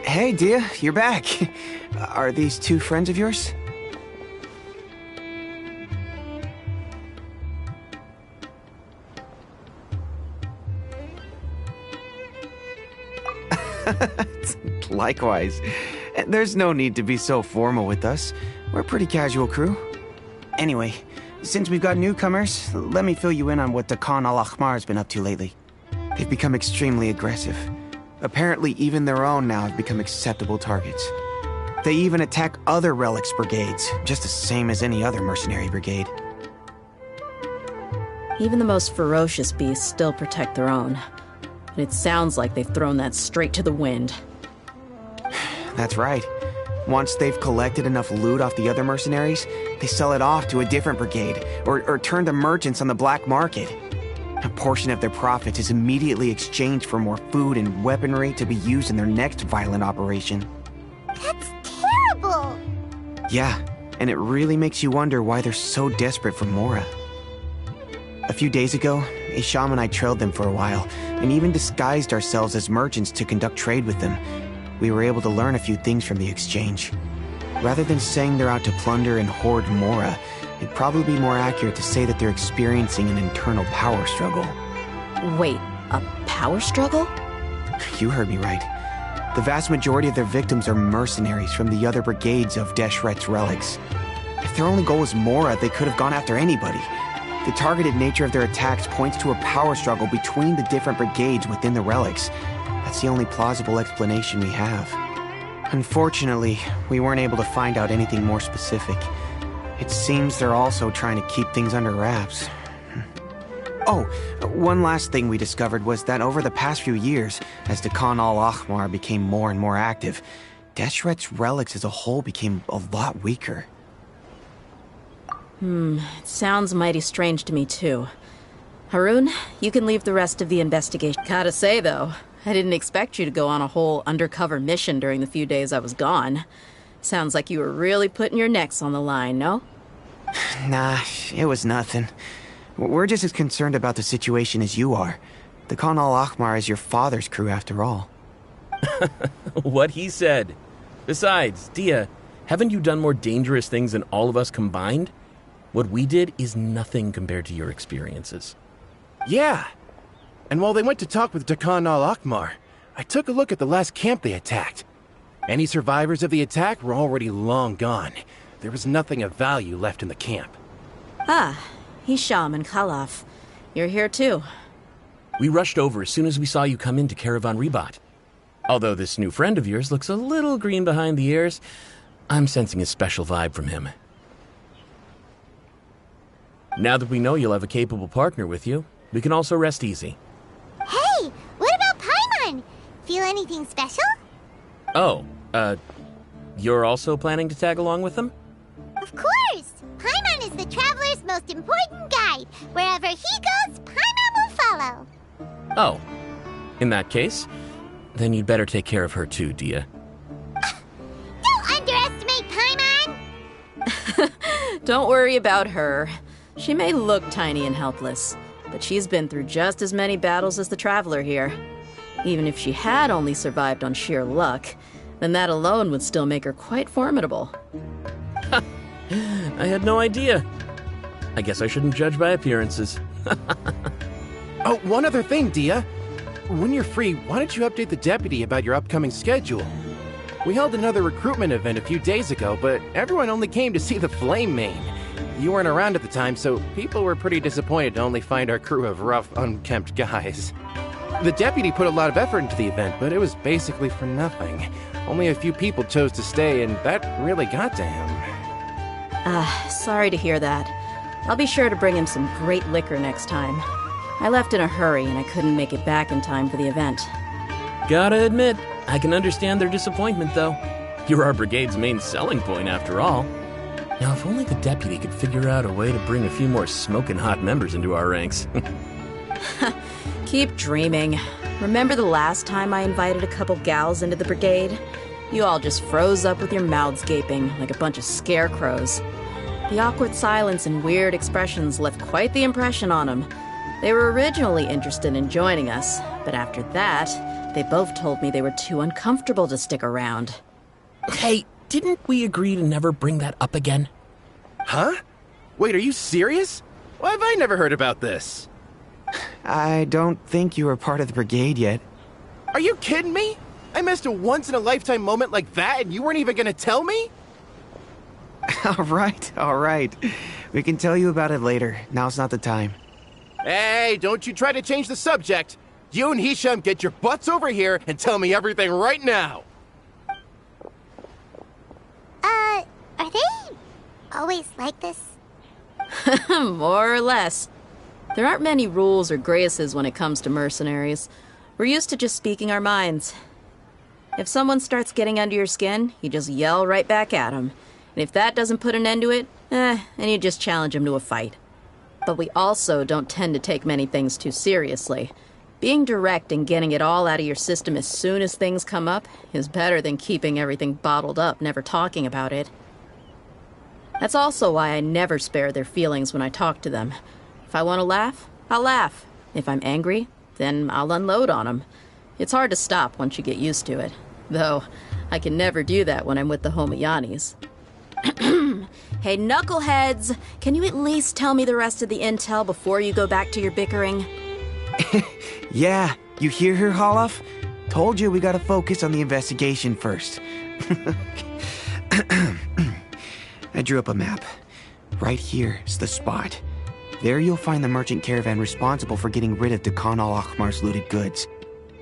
Hey, Dia, you're back. Are these two friends of yours? Likewise. There's no need to be so formal with us. We're a pretty casual crew. Anyway, since we've got newcomers, let me fill you in on what Dakan al-Ahmar has been up to lately. They've become extremely aggressive. Apparently, even their own now have become acceptable targets. They even attack other relics brigades, just the same as any other mercenary brigade. Even the most ferocious beasts still protect their own. And it sounds like they've thrown that straight to the wind. That's right. Once they've collected enough loot off the other mercenaries, they sell it off to a different brigade, or turn to merchants on the black market. A portion of their profits is immediately exchanged for more food and weaponry to be used in their next violent operation. That's terrible! Yeah, and it really makes you wonder why they're so desperate for Mora. A few days ago, Isham and I trailed them for a while, and even disguised ourselves as merchants to conduct trade with them. We were able to learn a few things from the exchange. Rather than saying they're out to plunder and hoard Mora, it'd probably be more accurate to say that they're experiencing an internal power struggle. Wait, a power struggle? You heard me right. The vast majority of their victims are mercenaries from the other brigades of Deshret's relics. If their only goal was Mora, they could have gone after anybody. The targeted nature of their attacks points to a power struggle between the different brigades within the relics. That's the only plausible explanation we have. Unfortunately, we weren't able to find out anything more specific. It seems they're also trying to keep things under wraps. Oh, one last thing we discovered was that over the past few years, as Dakan al-Ahmar became more and more active, Deshret's relics as a whole became a lot weaker. It sounds mighty strange to me too. Harun, you can leave the rest of the investigation. Gotta say though, I didn't expect you to go on a whole undercover mission during the few days I was gone. Sounds like you were really putting your necks on the line, no? Nah, it was nothing. We're just as concerned about the situation as you are. The Dakan al-Ahmar is your father's crew after all. What he said. Besides, Dia, haven't you done more dangerous things than all of us combined? What we did is nothing compared to your experiences. Yeah. And while they went to talk with Dakan al-Ahmar, I took a look at the last camp they attacked. Any survivors of the attack were already long gone. There was nothing of value left in the camp. Ah, Hisham and Khalaf. You're here too. We rushed over as soon as we saw you come into Caravan Ribat. Although this new friend of yours looks a little green behind the ears, I'm sensing a special vibe from him. Now that we know you'll have a capable partner with you, we can also rest easy. Hey, what about Paimon? Feel anything special? Oh, you're also planning to tag along with them? Of course! Paimon is the traveler's most important guide. Wherever he goes, Paimon will follow. Oh, in that case, then you'd better take care of her too, Dia. Don't underestimate Paimon! Don't worry about her. She may look tiny and helpless, but she's been through just as many battles as the traveler here. Even if she had only survived on sheer luck, then that alone would still make her quite formidable. I had no idea. I guess I shouldn't judge by appearances. Oh, one other thing, Dia. When you're free, why don't you update the deputy about your upcoming schedule? We held another recruitment event a few days ago, but everyone only came to see the Flame Mane. You weren't around at the time, so people were pretty disappointed to only find our crew of rough, unkempt guys. The deputy put a lot of effort into the event, but it was basically for nothing. Only a few people chose to stay, and that really got to him. Sorry to hear that. I'll be sure to bring him some great liquor next time. I left in a hurry, and I couldn't make it back in time for the event. Gotta admit, I can understand their disappointment, though. You're our brigade's main selling point, after all. Now, if only the deputy could figure out a way to bring a few more smoking hot members into our ranks. Keep dreaming. Remember the last time I invited a couple gals into the brigade? You all just froze up with your mouths gaping like a bunch of scarecrows. The awkward silence and weird expressions left quite the impression on them. They were originally interested in joining us, but after that, they both told me they were too uncomfortable to stick around. Hey, didn't we agree to never bring that up again? Huh? Wait, are you serious? Why have I never heard about this? I don't think you were part of the brigade yet. Are you kidding me? I missed a once-in-a-lifetime moment like that and you weren't even gonna tell me? All right. We can tell you about it later. Now's not the time. Hey, don't you try to change the subject. You and Hisham get your butts over here and tell me everything right now. Are they always like this? More or less. There aren't many rules or graces when it comes to mercenaries. We're used to just speaking our minds. If someone starts getting under your skin, you just yell right back at them. And if that doesn't put an end to it, then you just challenge them to a fight. But we also don't tend to take many things too seriously. Being direct and getting it all out of your system as soon as things come up is better than keeping everything bottled up, never talking about it. That's also why I never spare their feelings when I talk to them. If I want to laugh, I'll laugh. If I'm angry, then I'll unload on them. It's hard to stop once you get used to it. Though, I can never do that when I'm with the Homayanis. Hey, knuckleheads! Can you at least tell me the rest of the intel before you go back to your bickering? Yeah, you hear her, Holof? Told you we gotta focus on the investigation first. I drew up a map. Right here is the spot. There you'll find the merchant caravan responsible for getting rid of Dakan al-Akhmar's looted goods.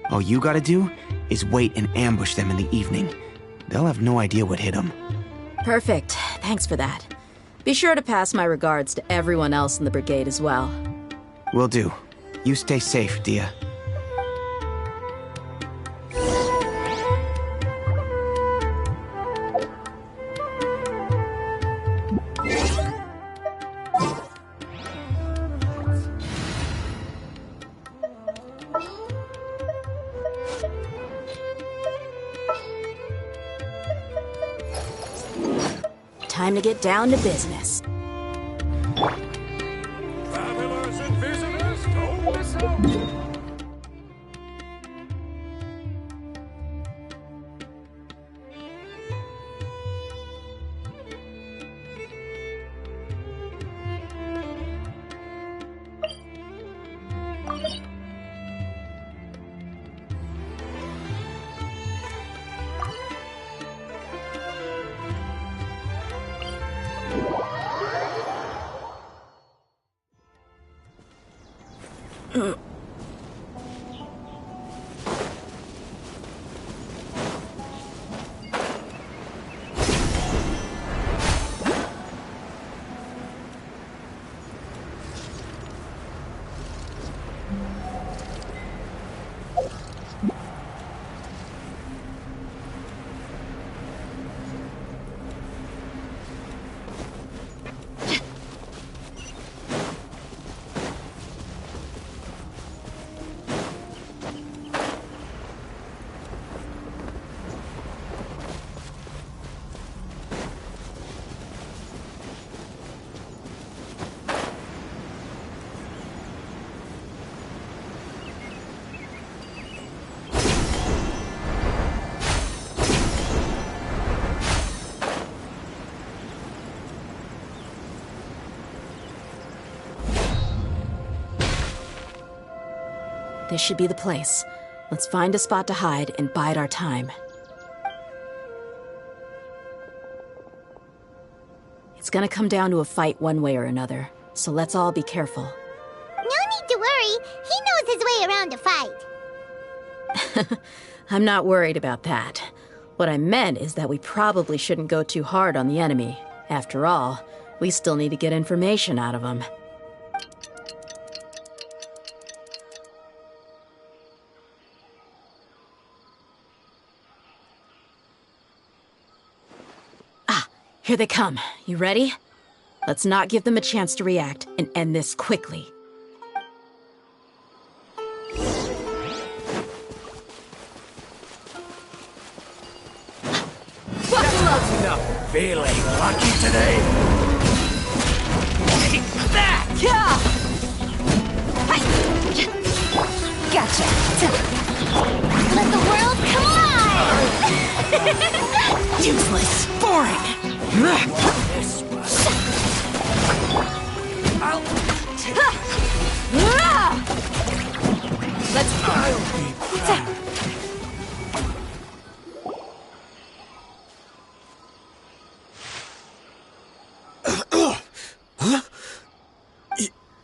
All you gotta do is wait and ambush them in the evening. They'll have no idea what hit them. Perfect. Thanks for that. Be sure to pass my regards to everyone else in the brigade as well. Will do. You stay safe, Dia. Time to get down to business. Travelers and visitors, don't listen. This should be the place. Let's find a spot to hide and bide our time. It's gonna come down to a fight one way or another, so let's all be careful. No need to worry. He knows his way around a fight. I'm not worried about that. What I meant is that we probably shouldn't go too hard on the enemy. After all, we still need to get information out of them. Here they come. You ready? Let's not give them a chance to react and end this quickly. That's enough. Feeling lucky today? Take that! Gotcha. Let the world collide! Useless. Boring. Let's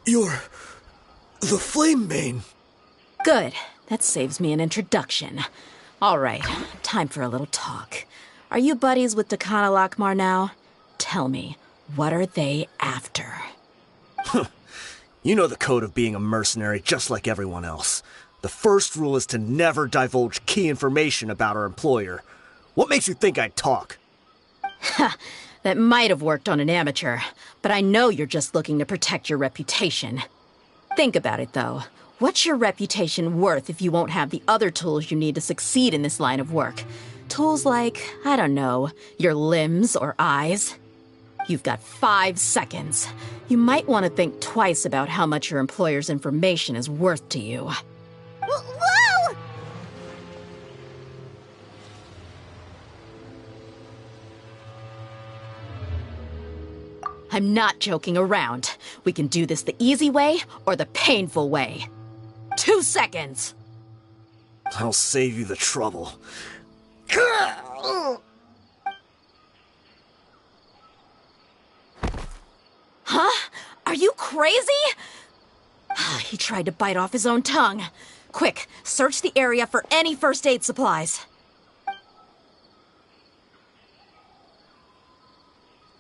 You're the Flame Bane. Good. That saves me an introduction. All right, time for a little talk. Are you buddies with Dakana Lakmar now? Tell me, what are they after? You know the code of being a mercenary just like everyone else. The first rule is to never divulge key information about our employer. What makes you think I'd talk? That might have worked on an amateur, but I know you're just looking to protect your reputation. Think about it, though. What's your reputation worth if you won't have the other tools you need to succeed in this line of work? Tools like, I don't know, your limbs or eyes? You've got 5 seconds. You might want to think twice about how much your employer's information is worth to you. Whoa! I'm not joking around. We can do this the easy way or the painful way. 2 seconds! I'll save you the trouble. Huh? Are you crazy? He tried to bite off his own tongue. Quick, search the area for any first aid supplies.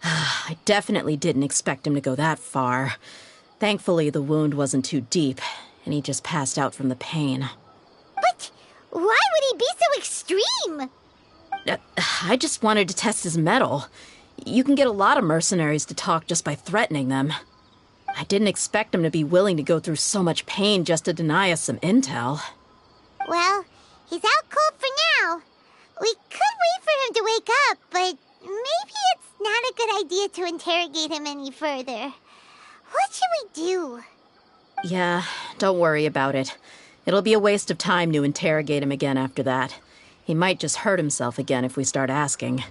I definitely didn't expect him to go that far. Thankfully, the wound wasn't too deep, and he just passed out from the pain. But why would he be so extreme? I just wanted to test his mettle. You can get a lot of mercenaries to talk just by threatening them. I didn't expect him to be willing to go through so much pain just to deny us some intel. Well, he's out cold for now. We could wait for him to wake up, but maybe it's not a good idea to interrogate him any further. What should we do? Yeah, don't worry about it. It'll be a waste of time to interrogate him again after that. He might just hurt himself again if we start asking.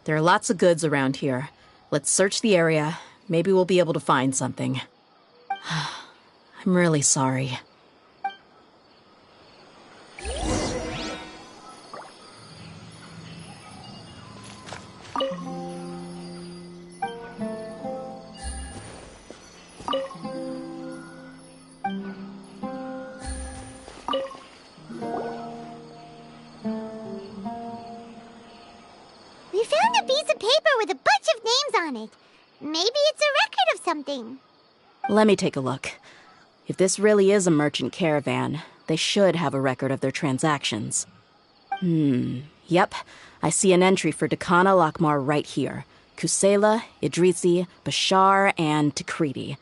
There are lots of goods around here. Let's search the area. Maybe we'll be able to find something. I'm really sorry. We found a piece of paper with a bunch of names on it. Maybe it's a record of something. Let me take a look. If this really is a merchant caravan, they should have a record of their transactions. Yep. I see an entry for Dakana Lakmar right here. Kusela, Idrisi, Bashar, and Takriti.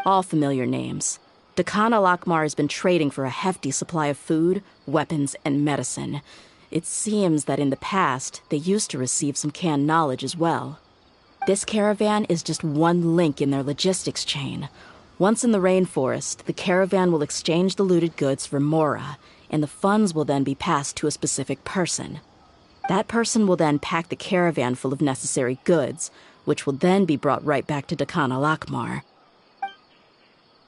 All familiar names. Dakana Lakmar has been trading for a hefty supply of food, weapons, and medicine. It seems that in the past, they used to receive some canned knowledge as well. This caravan is just one link in their logistics chain. Once in the rainforest, the caravan will exchange the looted goods for Mora, and the funds will then be passed to a specific person. That person will then pack the caravan full of necessary goods, which will then be brought right back to Dakan al-Akmar.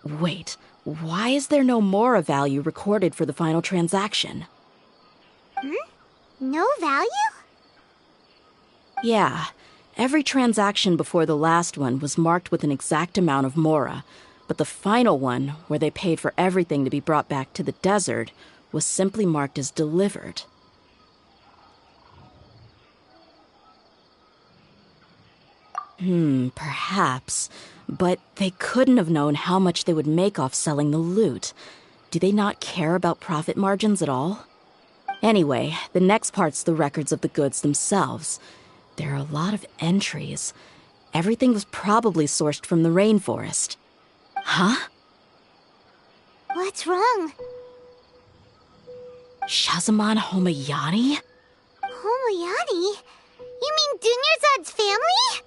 Wait, why is there no Mora value recorded for the final transaction? No value? Yeah, every transaction before the last one was marked with an exact amount of Mora, but the final one, where they paid for everything to be brought back to the desert, was simply marked as delivered. Perhaps. But they couldn't have known how much they would make off selling the loot. Do they not care about profit margins at all? Anyway, the next part's the records of the goods themselves. There are a lot of entries. Everything was probably sourced from the rainforest. Huh? What's wrong? Shahzaman Homayani? Homayani? You mean Dunyarzad's family?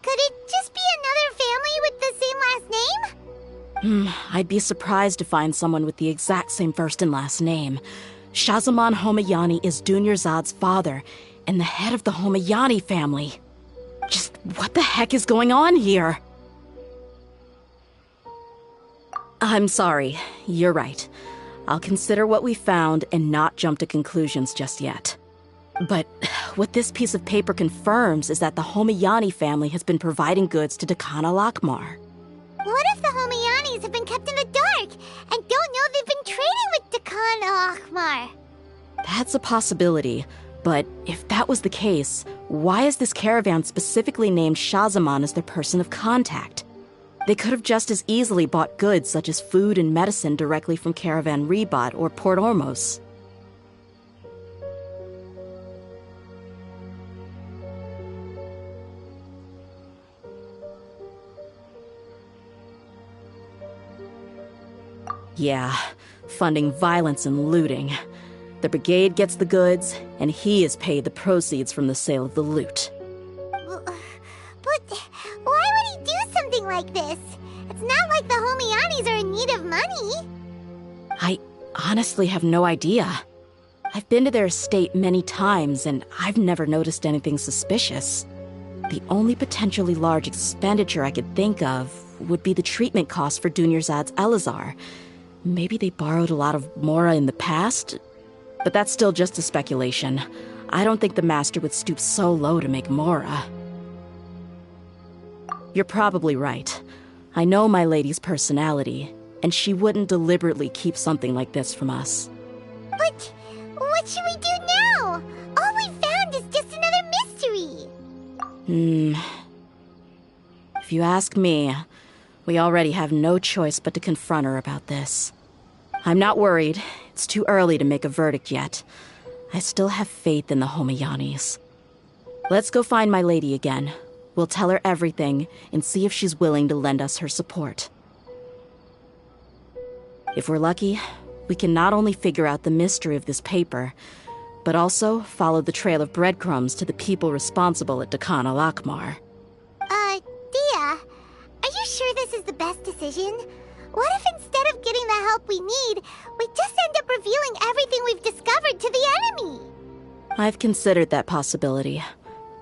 Could it just be another family with the same last name? I'd be surprised to find someone with the exact same first and last name. Shahzaman Homayani is Dunyarzad's father, and the head of the Homayani family. Just what the heck is going on here? I'm sorry, you're right. I'll consider what we found and not jump to conclusions just yet. But what this piece of paper confirms is that the Homayani family has been providing goods to Dakan al-Akmar. What if the Homayanis have been kept in the dark and don't know they've been trading with Dakan al-Akmar? That's a possibility, but if that was the case, why is this caravan specifically named Shahzaman as their person of contact? They could have just as easily bought goods such as food and medicine directly from Caravan Ribat or Port Ormos. Yeah, funding violence and looting. The brigade gets the goods, and he is paid the proceeds from the sale of the loot. But why would he do something like this? It's not like the Homayanis are in need of money. I honestly have no idea. I've been to their estate many times, and I've never noticed anything suspicious. The only potentially large expenditure I could think of would be the treatment costs for Dunyarzad's Elazar. Maybe they borrowed a lot of Mora in the past? But that's still just a speculation. I don't think the Master would stoop so low to make Mora. You're probably right. I know my lady's personality, and she wouldn't deliberately keep something like this from us. But what should we do now? All we found is just another mystery. If you ask me, we already have no choice but to confront her about this. I'm not worried. It's too early to make a verdict yet. I still have faith in the Homayanis. Let's go find my lady again. We'll tell her everything and see if she's willing to lend us her support. If we're lucky, we can not only figure out the mystery of this paper, but also follow the trail of breadcrumbs to the people responsible at Dakan al-Akmar. Dia, are you sure this is the best decision? What if instead of getting the help we need, we just end up revealing everything we've discovered to the enemy? I've considered that possibility.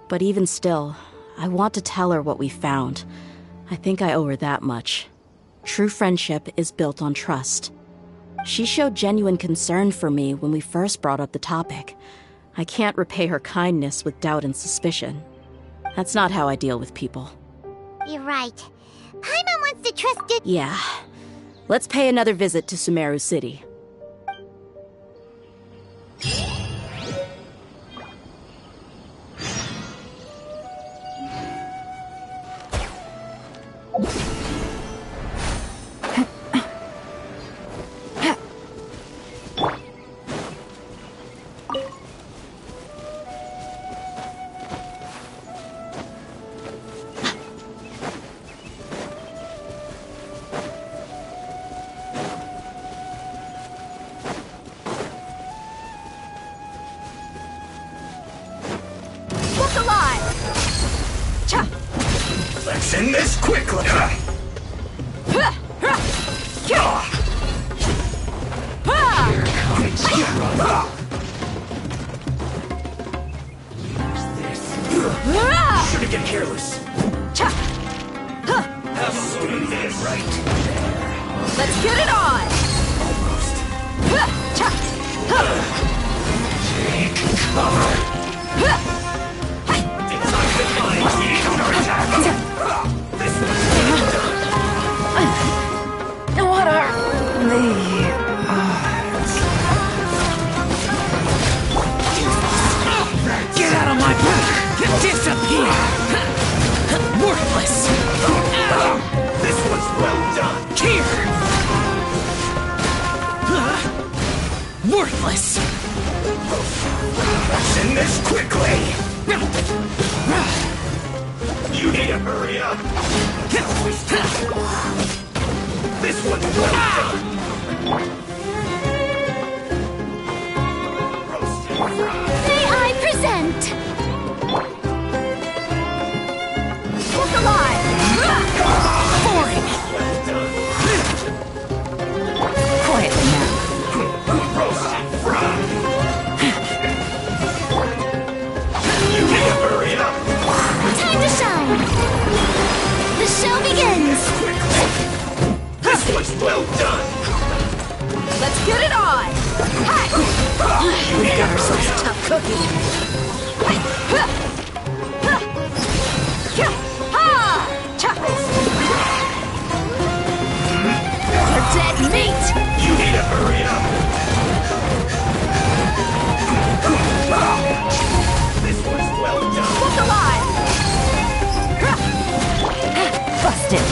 But even still, I want to tell her what we found. I think I owe her that much. True friendship is built on trust. She showed genuine concern for me when we first brought up the topic. I can't repay her kindness with doubt and suspicion. That's not how I deal with people. You're right. Paimon wants to trust it. Yeah. Let's pay another visit to Sumeru City. Let's end this quickly! careless. Cha! Huh! Have a look at this. Right Let's get it on! Almost. Huh! Cha! Huh! Take cover. Huh! Decisive mind. Counterattack. This one's well done. What are the odds? Get out of my path! Disappear! Worthless! This was well done! Here! Worthless! Action this quickly! You need to hurry up! This one's well done! Roasted fried! May I present? Look alive! Boring! Well done! Quietly now. Roasted fried! You need to hurry up! Time to shine! The show begins! This one's well done! Let's get it on! Hi! We got ourselves a tough cookie. You're dead meat! You need to hurry up! This one's well done! Look alive! Busted.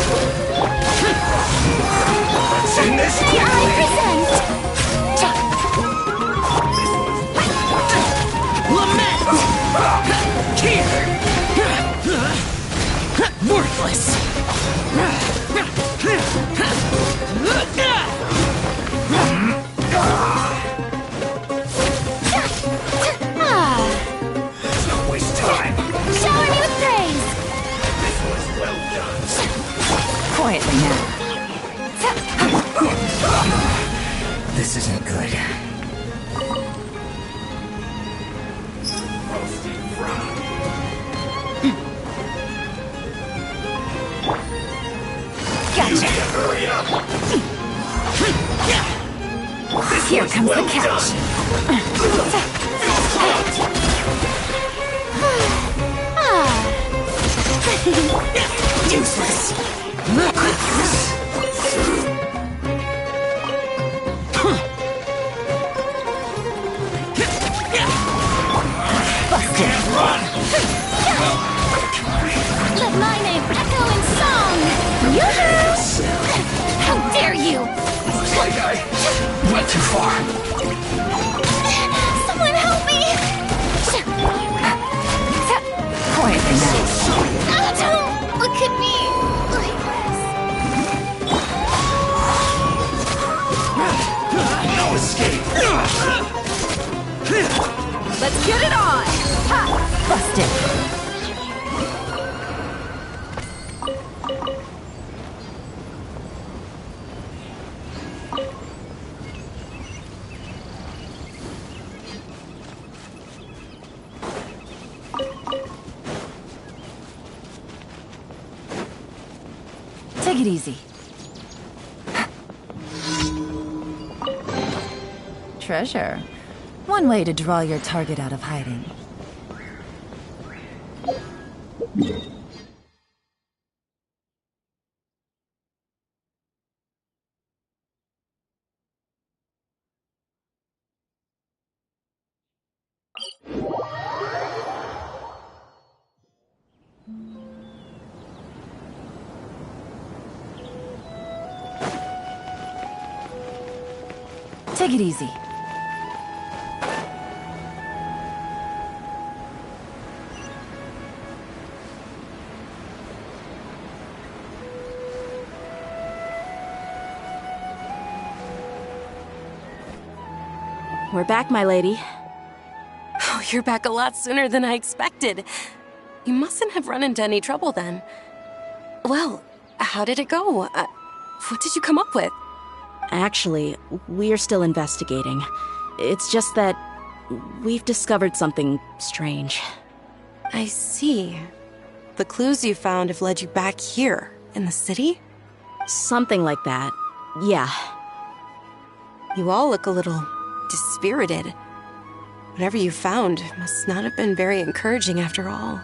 Let's end this May I quickly! present? Lament! Here! Worthless! Let's not waste time! Shower me with praise! This was well done! Quietly now. This isn't good. Roasted fried. Gotcha. You need to hurry up! This Here one's comes well the catch. Useless! Busted. Run! Let my name echo in song! Yoo-hoo! How dare you! Looks like I went too far. Someone help me! Quietly now. Don't look at me like No escape! Let's get it on! Ha! Busted. Take it easy. Treasure. One way to draw your target out of hiding. Take it easy. We're back, my lady. Oh, you're back a lot sooner than I expected. You mustn't have run into any trouble then. Well, how did it go? What did you come up with? Actually, we're still investigating. It's just that we've discovered something strange. I see. the clues you found have led you back here, in the city? Something like that. Yeah. You all look a little dispirited. Whatever you found must not have been very encouraging after all.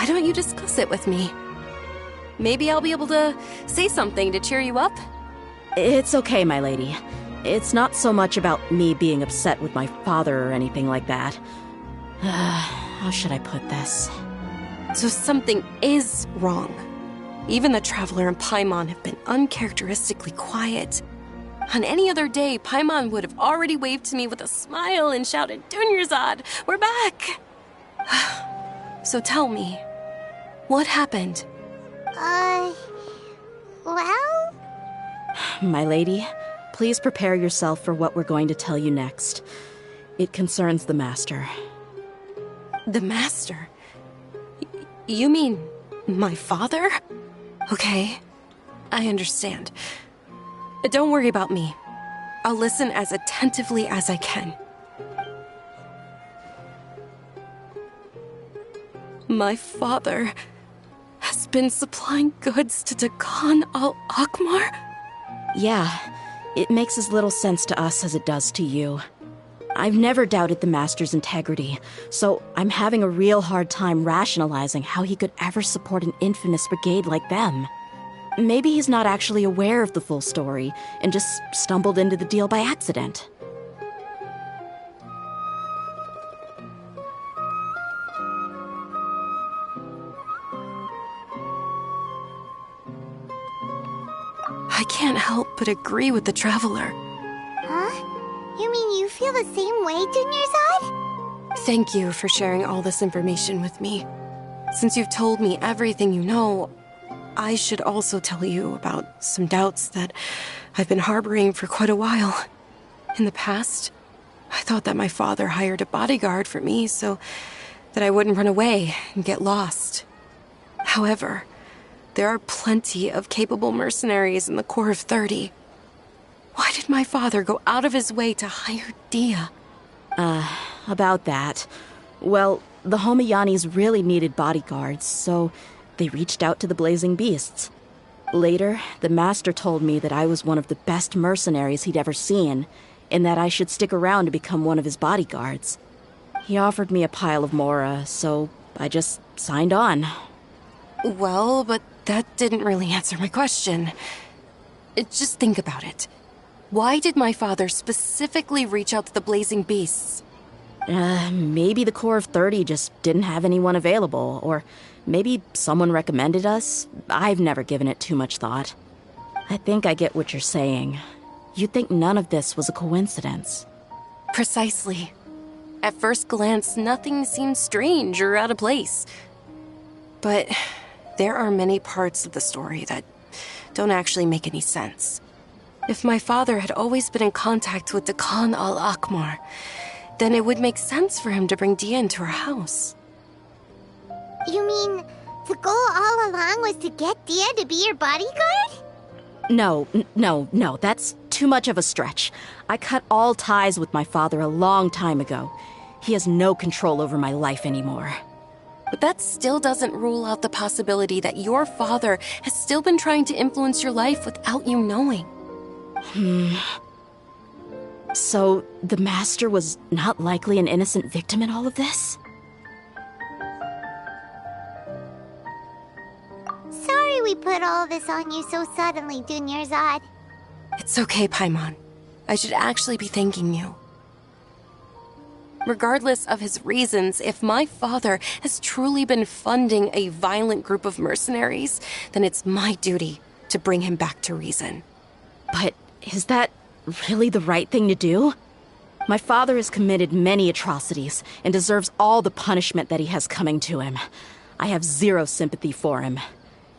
why don't you discuss it with me? Maybe I'll be able to say something to cheer you up? It's okay, my lady. It's not so much about me being upset with my father or anything like that. How should I put this? So something is wrong. Even the Traveler and Paimon have been uncharacteristically quiet. On any other day, Paimon would have already waved to me with a smile and shouted, Dunyarzad, we're back! So tell me, what happened? Well? My lady, please prepare yourself for what we're going to tell you next. It concerns the Master. The Master? You mean my father? Okay, I understand. Don't worry about me. I'll listen as attentively as I can. My father has been supplying goods to Dakan al-Akmar? Yeah, it makes as little sense to us as it does to you. I've never doubted the Master's integrity, so I'm having a real hard time rationalizing how he could ever support an infamous brigade like them. Maybe he's not actually aware of the full story and just stumbled into the deal by accident. I can't help but agree with the Traveler. Huh? You mean you feel the same way, Dunyarzad? Thank you for sharing all this information with me. Since you've told me everything you know, I should also tell you about some doubts that I've been harboring for quite a while. In the past, I thought that my father hired a bodyguard for me so that I wouldn't run away and get lost. However, there are plenty of capable mercenaries in the Corps of 30. Why did my father go out of his way to hire Dia? About that. Well, the Homiyanis really needed bodyguards, so they reached out to the Blazing Beasts. Later, the Master told me that I was one of the best mercenaries he'd ever seen, and that I should stick around to become one of his bodyguards. He offered me a pile of mora, so I just signed on. Well, but that didn't really answer my question. Just think about it. Why did my father specifically reach out to the Blazing Beasts? Maybe the Corps of 30 just didn't have anyone available, or maybe someone recommended us. I've never given it too much thought. I think I get what you're saying. You'd think none of this was a coincidence. Precisely. At first glance, nothing seemed strange or out of place. But there are many parts of the story that don't actually make any sense. If my father had always been in contact with Dakan al-Akmar, then it would make sense for him to bring Dia into our house. You mean the goal all along was to get Dia to be your bodyguard? No, that's too much of a stretch. I cut all ties with my father a long time ago. He has no control over my life anymore. But that still doesn't rule out the possibility that your father has still been trying to influence your life without you knowing. So, the Master was not likely an innocent victim in all of this? Sorry we put all this on you so suddenly, Dunyarzad. It's okay, Paimon. I should actually be thanking you. Regardless of his reasons, if my father has truly been funding a violent group of mercenaries, then it's my duty to bring him back to reason. But is that really the right thing to do? My father has committed many atrocities and deserves all the punishment that he has coming to him. I have zero sympathy for him.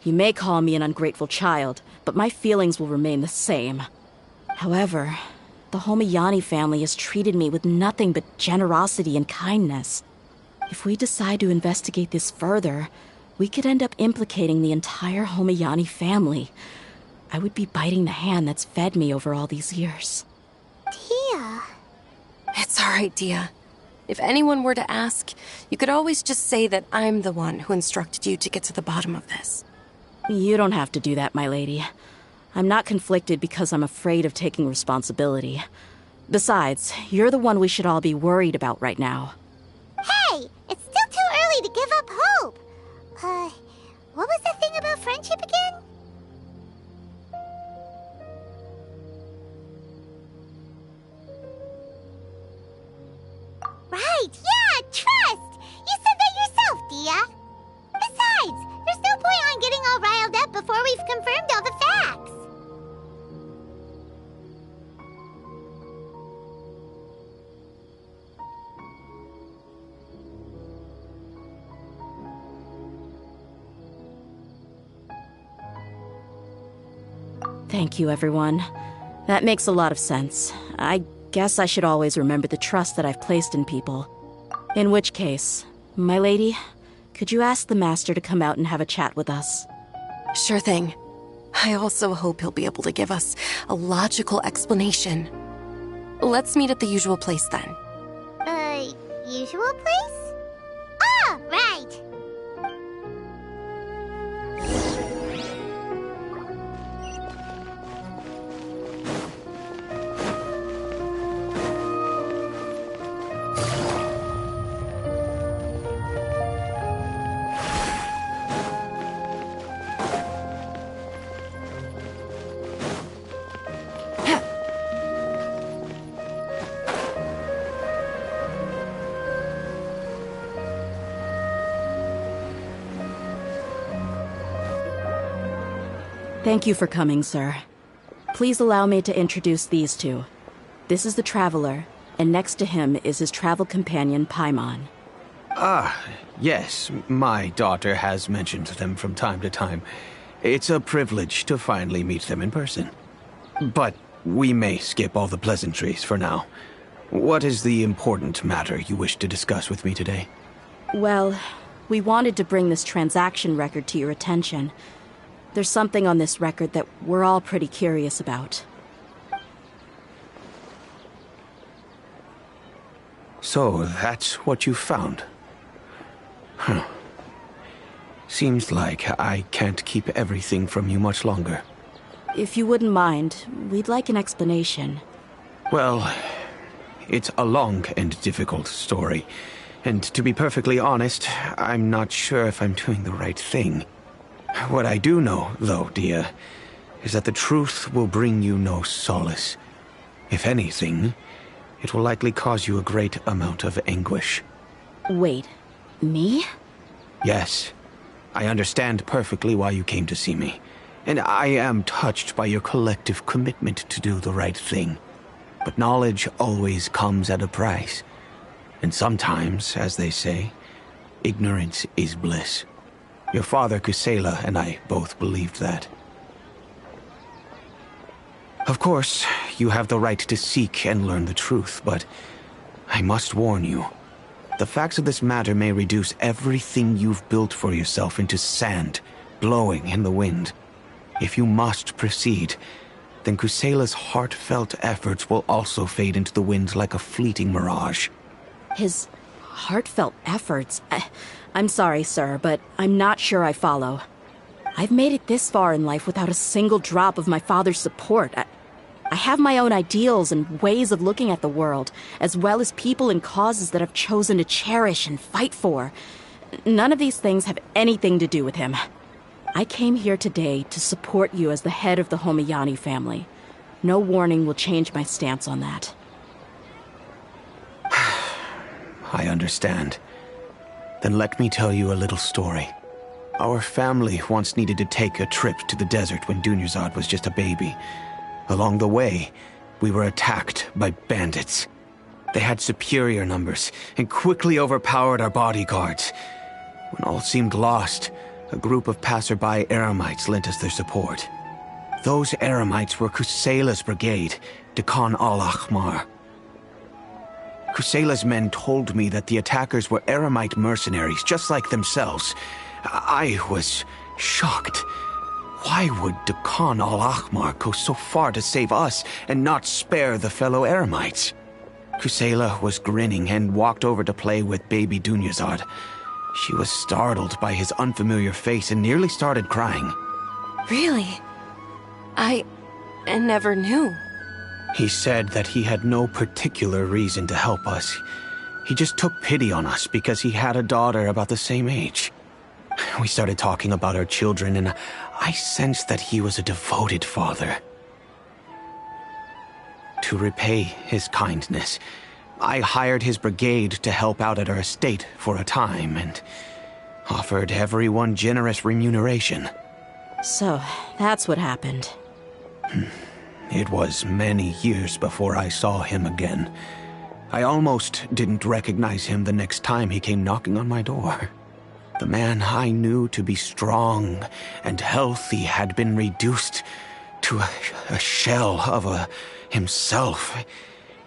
You may call me an ungrateful child, but my feelings will remain the same. However, the Homiyani family has treated me with nothing but generosity and kindness. If we decide to investigate this further, we could end up implicating the entire Homiyani family. I would be biting the hand that's fed me over all these years. Dia. It's all right, Dia. If anyone were to ask, you could always just say that I'm the one who instructed you to get to the bottom of this. You don't have to do that, my lady. I'm not conflicted because I'm afraid of taking responsibility. Besides, you're the one we should all be worried about right now. Hey! It's still too early to give up hope! What was the thing about friendship again? Right, yeah, trust! You said that yourself, Dia. Besides, there's no point on getting all riled up before we've confirmed all the facts. Thank you, everyone. That makes a lot of sense. I guess I should always remember the trust that I've placed in people. In which case, my lady, could you ask the Master to come out and have a chat with us? Sure thing. I also hope he'll be able to give us a logical explanation. Let's meet at the usual place then. Usual place? Ah, right! Thank you for coming, sir. Please allow me to introduce these two. This is the Traveler, and next to him is his travel companion, Paimon. Ah, yes, my daughter has mentioned them from time to time. It's a privilege to finally meet them in person. But we may skip all the pleasantries for now. What is the important matter you wish to discuss with me today? Well, we wanted to bring this transaction record to your attention. There's something on this record that we're all pretty curious about. So, that's what you found? Huh. Seems like I can't keep everything from you much longer. If you wouldn't mind, we'd like an explanation. Well, it's a long and difficult story. And to be perfectly honest, I'm not sure if I'm doing the right thing. What I do know, though, Dia, is that the truth will bring you no solace. If anything, it will likely cause you a great amount of anguish. Wait, me? Yes. I understand perfectly why you came to see me. And I am touched by your collective commitment to do the right thing. But knowledge always comes at a price. And sometimes, as they say, ignorance is bliss. Your father, Kusela, and I both believed that. Of course, you have the right to seek and learn the truth, but I must warn you. The facts of this matter may reduce everything you've built for yourself into sand, blowing in the wind. If you must proceed, then Kusela's heartfelt efforts will also fade into the wind like a fleeting mirage. His heartfelt efforts? I'm sorry, sir, but I'm not sure I follow. I've made it this far in life without a single drop of my father's support. I have my own ideals and ways of looking at the world, as well as people and causes that I've chosen to cherish and fight for. None of these things have anything to do with him. I came here today to support you as the head of the Homayani family. No warning will change my stance on that. I understand. Then let me tell you a little story. Our family once needed to take a trip to the desert when Dunyarzad was just a baby. Along the way, we were attacked by bandits. They had superior numbers and quickly overpowered our bodyguards. When all seemed lost, a group of passerby Eremites lent us their support. Those Eremites were Kusela's brigade, Dakan al-Ahmar. Kusela's men told me that the attackers were Eremite mercenaries, just like themselves. I was shocked. Why would Dakan al-Ahmar go so far to save us and not spare the fellow Eremites? Kusela was grinning and walked over to play with baby Dunyarzad. She was startled by his unfamiliar face and nearly started crying. Really? I never knew. He said that he had no particular reason to help us. He just took pity on us because he had a daughter about the same age. We started talking about our children, and I sensed that he was a devoted father. To repay his kindness, I hired his brigade to help out at our estate for a time, and offered everyone generous remuneration. So, that's what happened. It was many years before I saw him again. I almost didn't recognize him the next time he came knocking on my door. The man I knew to be strong and healthy had been reduced to a shell of himself.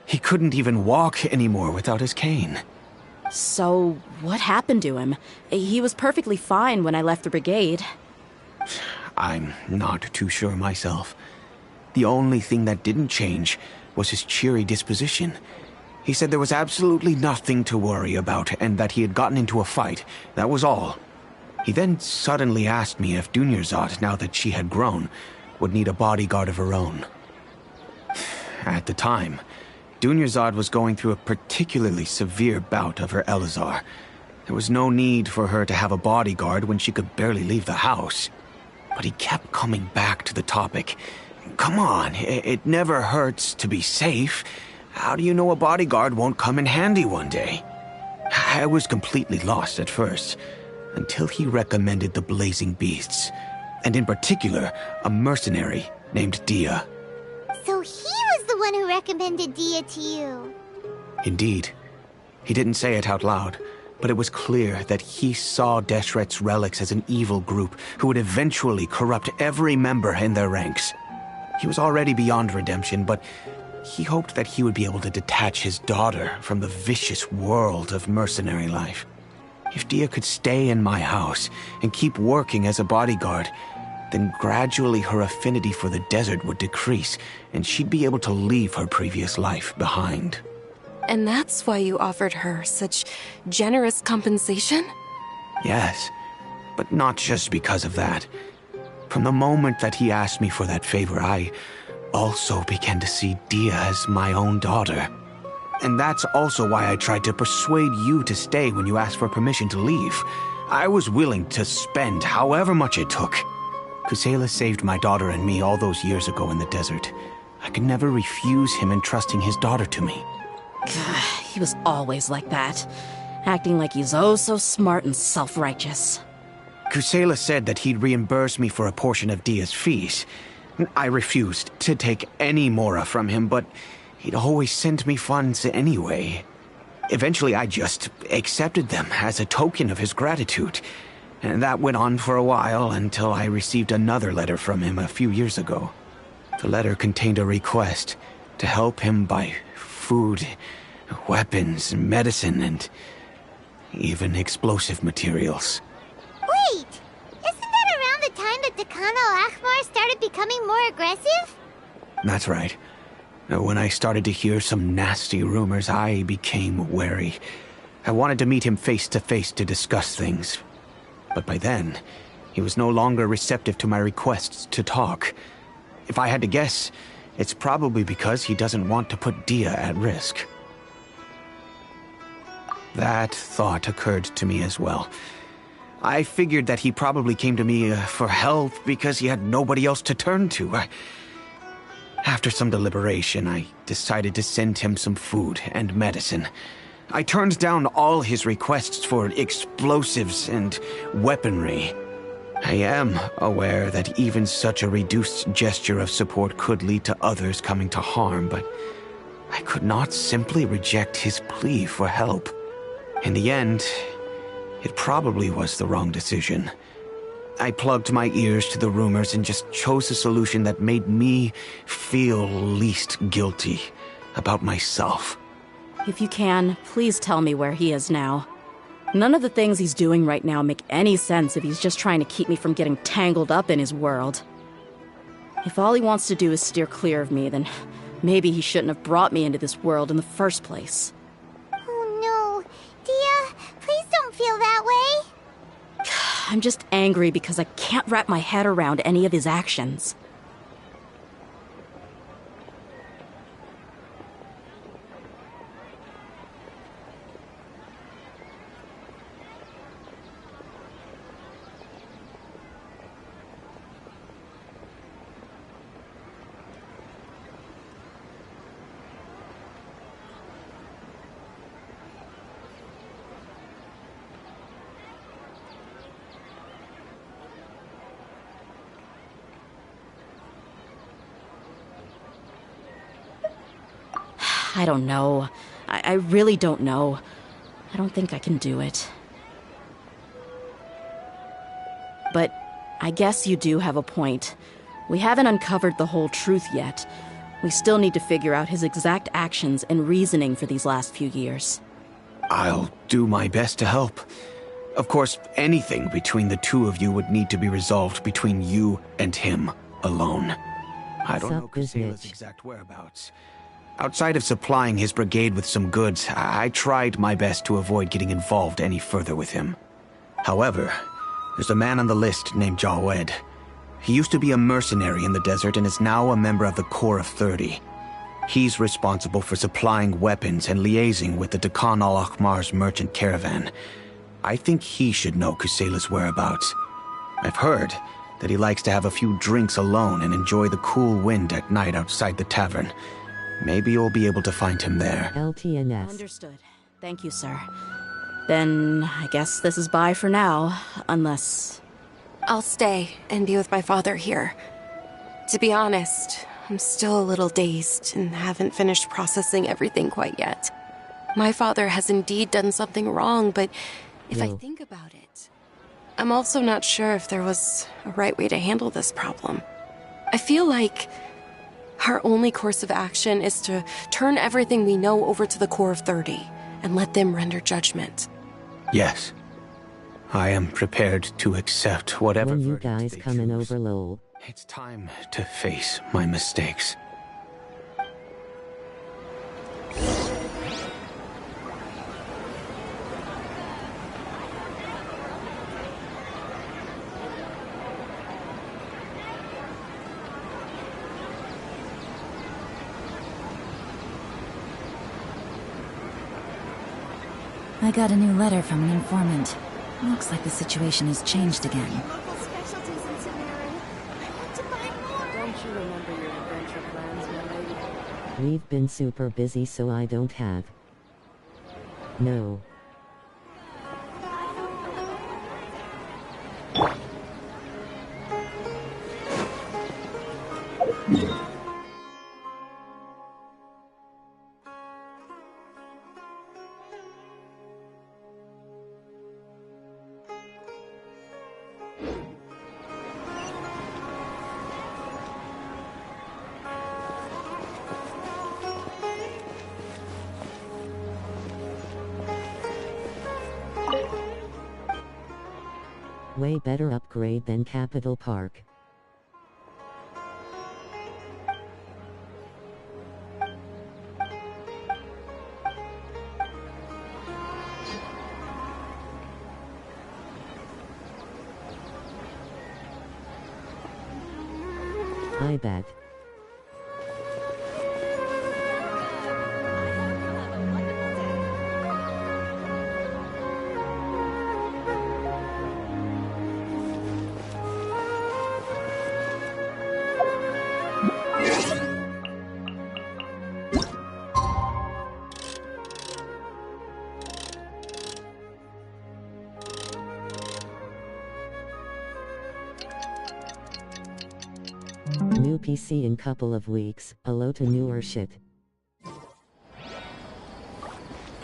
He couldn't even walk anymore without his cane. So, what happened to him? He was perfectly fine when I left the brigade. I'm not too sure myself. The only thing that didn't change was his cheery disposition. He said there was absolutely nothing to worry about and that he had gotten into a fight. That was all. He then suddenly asked me if Dunyarzad, now that she had grown, would need a bodyguard of her own. At the time, Dunyarzad was going through a particularly severe bout of her Elazar. There was no need for her to have a bodyguard when she could barely leave the house. But he kept coming back to the topic. Come on, it never hurts to be safe. How do you know a bodyguard won't come in handy one day? I was completely lost at first, until he recommended the Blazing Beasts, and in particular, a mercenary named Dia. So he was the one who recommended Dia to you. Indeed. He didn't say it out loud, but it was clear that he saw Deshret's relics as an evil group who would eventually corrupt every member in their ranks. He was already beyond redemption, but he hoped that he would be able to detach his daughter from the vicious world of mercenary life. If Dia could stay in my house and keep working as a bodyguard, then gradually her affinity for the desert would decrease, and she'd be able to leave her previous life behind. And that's why you offered her such generous compensation? Yes, but not just because of that. From the moment that he asked me for that favor, I also began to see Dia as my own daughter. And that's also why I tried to persuade you to stay when you asked for permission to leave. I was willing to spend however much it took. Kusela saved my daughter and me all those years ago in the desert. I could never refuse him entrusting his daughter to me. He was always like that, acting like he's oh so smart and self-righteous. Kusela said that he'd reimburse me for a portion of Dia's fees. I refused to take any mora from him, but he'd always sent me funds anyway. Eventually, I just accepted them as a token of his gratitude. And that went on for a while until I received another letter from him a few years ago. The letter contained a request to help him buy food, weapons, medicine, and even explosive materials. Wait! Isn't that around the time that Dakan al-Ahmar started becoming more aggressive? That's right. When I started to hear some nasty rumors, I became wary. I wanted to meet him face to face to discuss things. But by then, he was no longer receptive to my requests to talk. If I had to guess, it's probably because he doesn't want to put Dia at risk. That thought occurred to me as well. I figured that he probably came to me for help because he had nobody else to turn to. After some deliberation, I decided to send him some food and medicine. I turned down all his requests for explosives and weaponry. I am aware that even such a reduced gesture of support could lead to others coming to harm, but I could not simply reject his plea for help. In the end, it probably was the wrong decision. I plugged my ears to the rumors and just chose a solution that made me feel least guilty about myself. If you can, please tell me where he is now. None of the things he's doing right now make any sense if he's just trying to keep me from getting tangled up in his world. If all he wants to do is steer clear of me, then maybe he shouldn't have brought me into this world in the first place. Oh no. Dia, please don't feel that way. I'm just angry because I can't wrap my head around any of his actions. I don't know. I really don't know. I don't think I can do it. But I guess you do have a point. We haven't uncovered the whole truth yet. We still need to figure out his exact actions and reasoning for these last few years. I'll do my best to help. Of course, anything between the two of you would need to be resolved between you and him alone. I don't know Ksala's exact whereabouts. Outside of supplying his brigade with some goods, I tried my best to avoid getting involved any further with him. However, there's a man on the list named Jawed. He used to be a mercenary in the desert and is now a member of the Corps of 30. He's responsible for supplying weapons and liaising with the Dakan al-Akhmar's merchant caravan. I think he should know Ksala's whereabouts. I've heard that he likes to have a few drinks alone and enjoy the cool wind at night outside the tavern. Maybe you'll be able to find him there. LTNS. Understood. Thank you, sir. Then I guess this is bye for now, unless... I'll stay and be with my father here. To be honest, I'm still a little dazed and haven't finished processing everything quite yet. My father has indeed done something wrong, but if I think about it, I'm also not sure if there was a right way to handle this problem. I feel like our only course of action is to turn everything we know over to the Corps of 30 and let them render judgment. Yes. I am prepared to accept whatever When you verdict guys they coming choose. over, lol? It's time to face my mistakes. I got a new letter from an informant. Looks like the situation has changed again. Don't you remember your adventure plans, my lady? We've been super busy, so I don't have. No. Way better upgrade than Capital Park. I bet. New PC in couple of weeks, a lot to newer shit.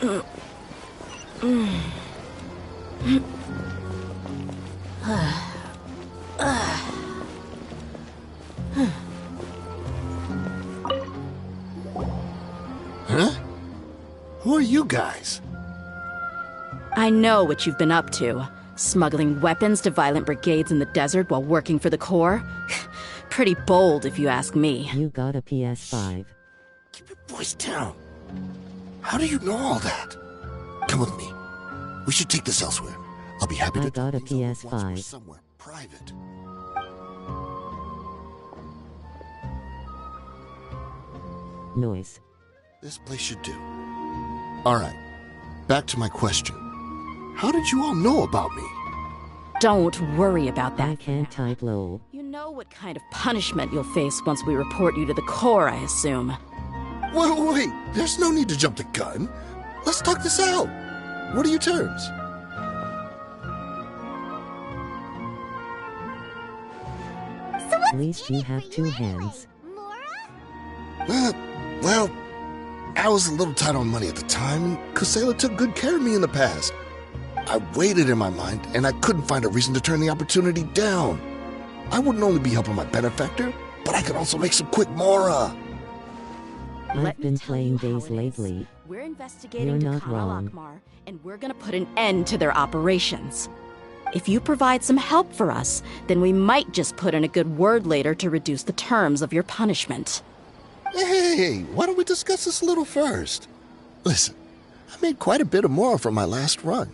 Huh? Who are you guys? I know what you've been up to. Smuggling weapons to violent brigades in the desert while working for the Corps? Pretty bold, if you ask me. You got a PS5. Keep your voice down. How do you know all that? Come with me. We should take this elsewhere. I'll be happy to I got a talk things over once we're PS5. somewhere private. Noise. This place should do. All right. Back to my question. How did you all know about me? Don't worry about that. I can't type lol. You know what kind of punishment you'll face once we report you to the Corps, I assume. Wait. There's no need to jump the gun. Let's talk this out. What are your terms? At least you have two hands. Well, I was a little tight on money at the time, and Kusela took good care of me in the past. I weighed it in my mind, and I couldn't find a reason to turn the opportunity down. I wouldn't only be helping my benefactor, but I could also make some quick mora. I've been playing Days lately. We're investigating You're not Dakana wrong. Lakmar, and we're gonna put an end to their operations. If you provide some help for us, then we might just put in a good word later to reduce the terms of your punishment. Hey, why don't we discuss this a little first? Listen, I made quite a bit of mora from my last run.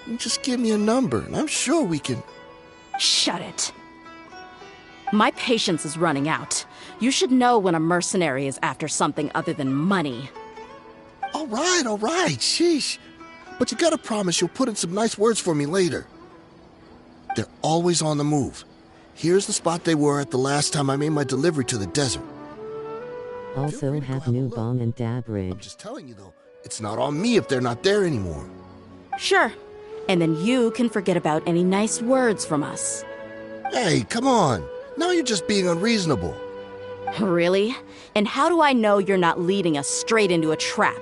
You just give me a number, and I'm sure we can... Shut it. My patience is running out. You should know when a mercenary is after something other than money. All right, sheesh. But you gotta promise you'll put in some nice words for me later. They're always on the move. Here's the spot they were at the last time I made my delivery to the desert. Also have new bong and dab rig. I'm just telling you, though, it's not on me if they're not there anymore. Sure. And then you can forget about any nice words from us. Hey, come on. Now you're just being unreasonable. Really? And how do I know you're not leading us straight into a trap?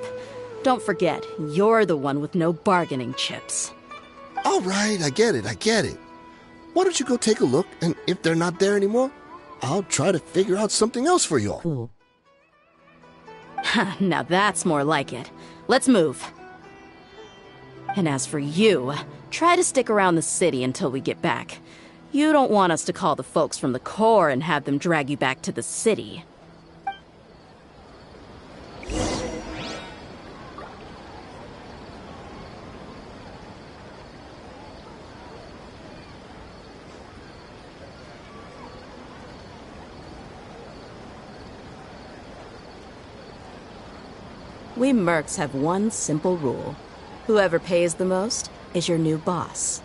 Don't forget, you're the one with no bargaining chips. All right, I get it. Why don't you go take a look, and if they're not there anymore, I'll try to figure out something else for y'all. Cool. Now that's more like it. Let's move. And as for you, try to stick around the city until we get back. You don't want us to call the folks from the Corps and have them drag you back to the city. We mercs have one simple rule. Whoever pays the most is your new boss.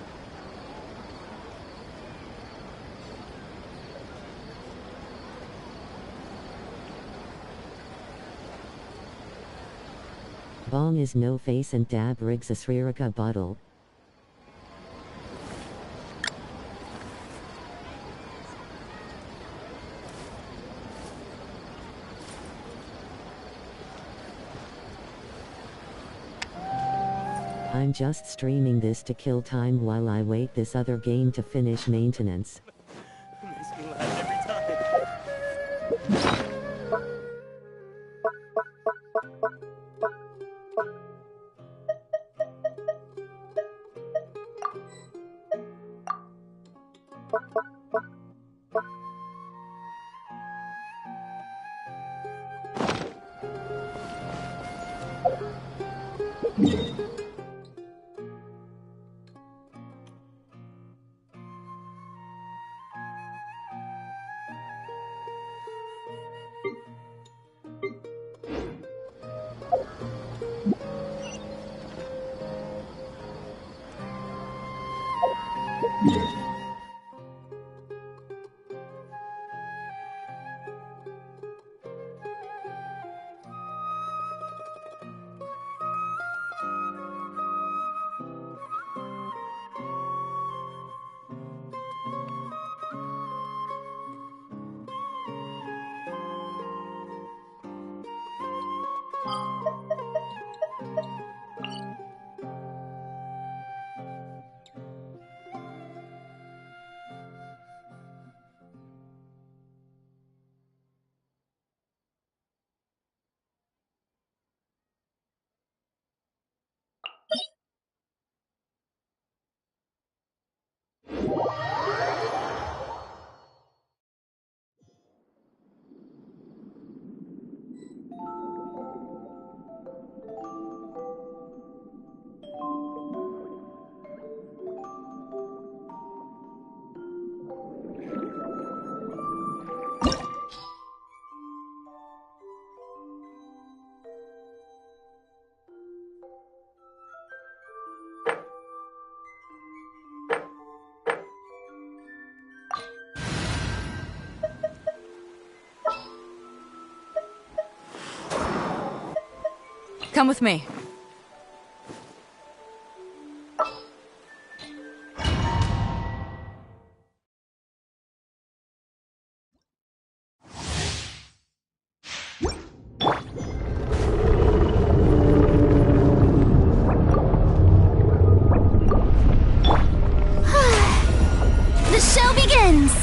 Bong is no face and dab rig's a Sririka bottle. I'm just streaming this to kill time while I wait this other game to finish maintenance. Come with me. begins!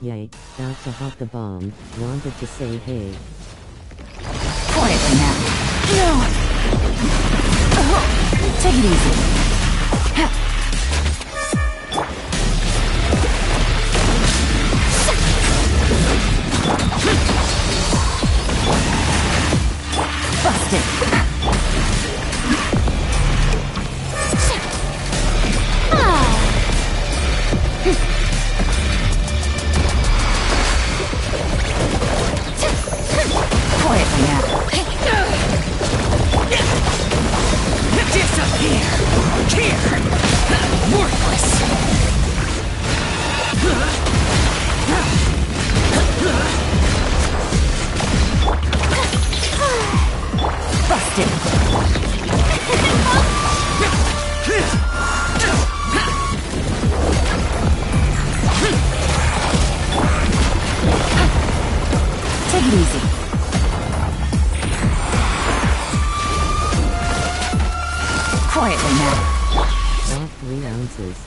Yay, about to hop the bomb, wanted to say hey. Quietly now. No! Oh, take it easy. Busted. Quietly now. Disappear! Here! Worthless! Busted. Take it easy. Quietly now. Off 3 ounces.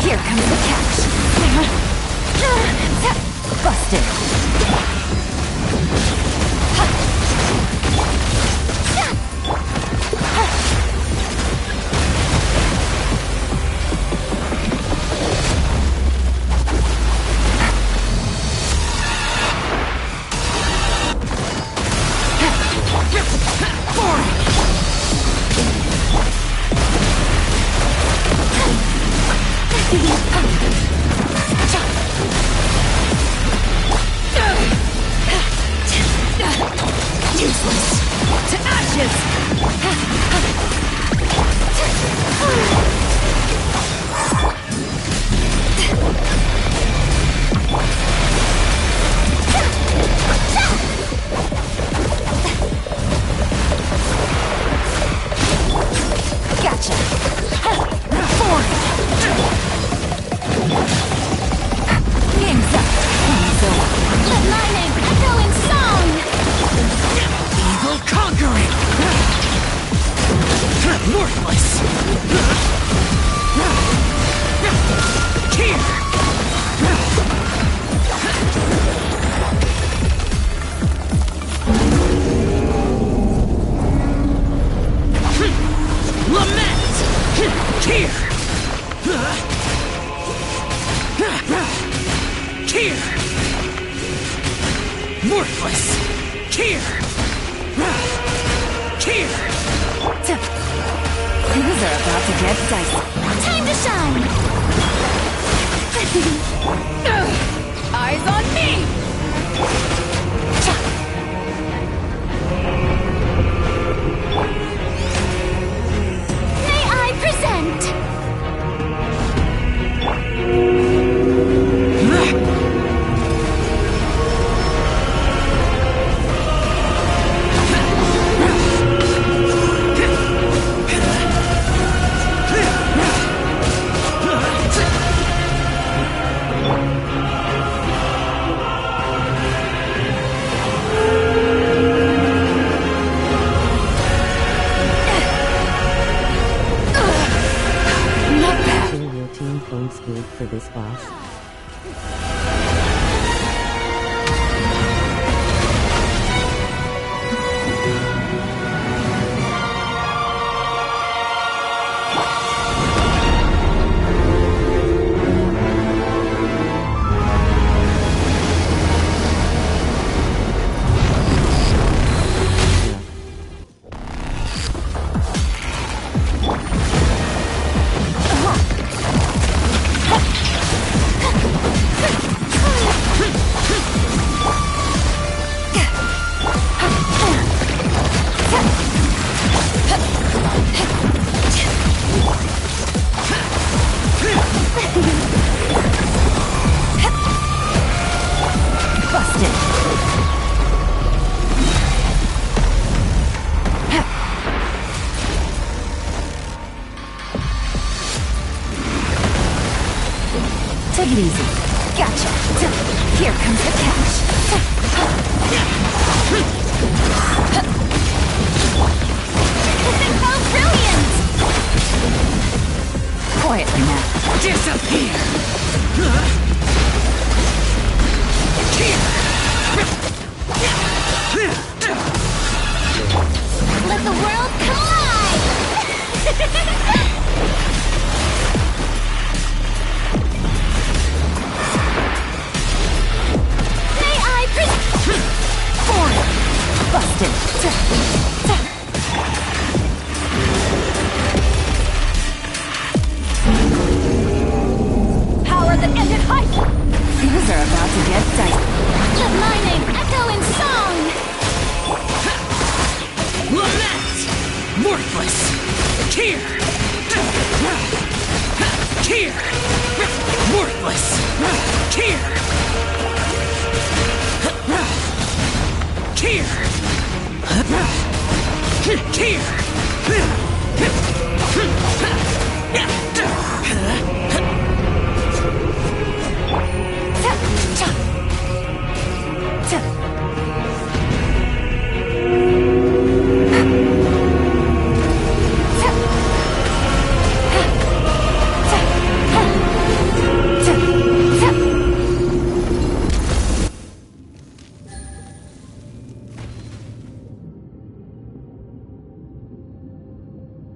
Here comes the catch. Busted. Useless! To ashes! Gotcha. Game's up. Let my name echo in song! Evil conquering! Worthless! Here! Lament! Here! Here! Worthless! Here! Here! Things are about to get dicey. Time to shine! Eyes on me! May I present? How brilliant! Quietly now. Disappear! Let the world collide! May I Busted. power that ended hype! Things are about to get dicey. Let my name echo in song! Lament! Worthless! Here! Here! Worthless! Here! Here!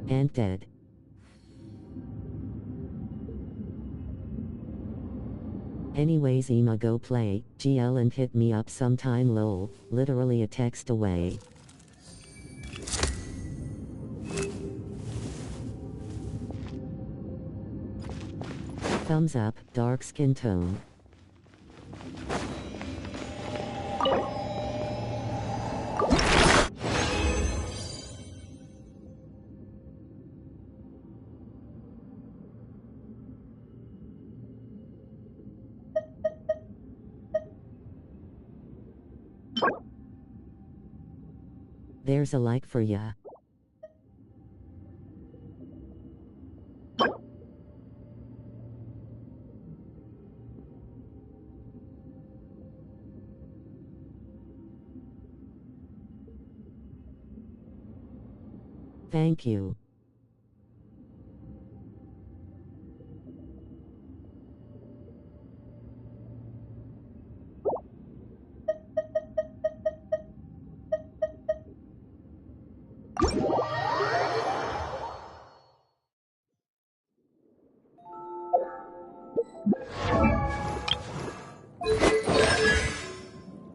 And dead. Anyways, Ema, go play GL and hit me up sometime, lol. Literally a text away. Thumbs up, dark skin tone. There's a like for ya. Thank you.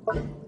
Thank you.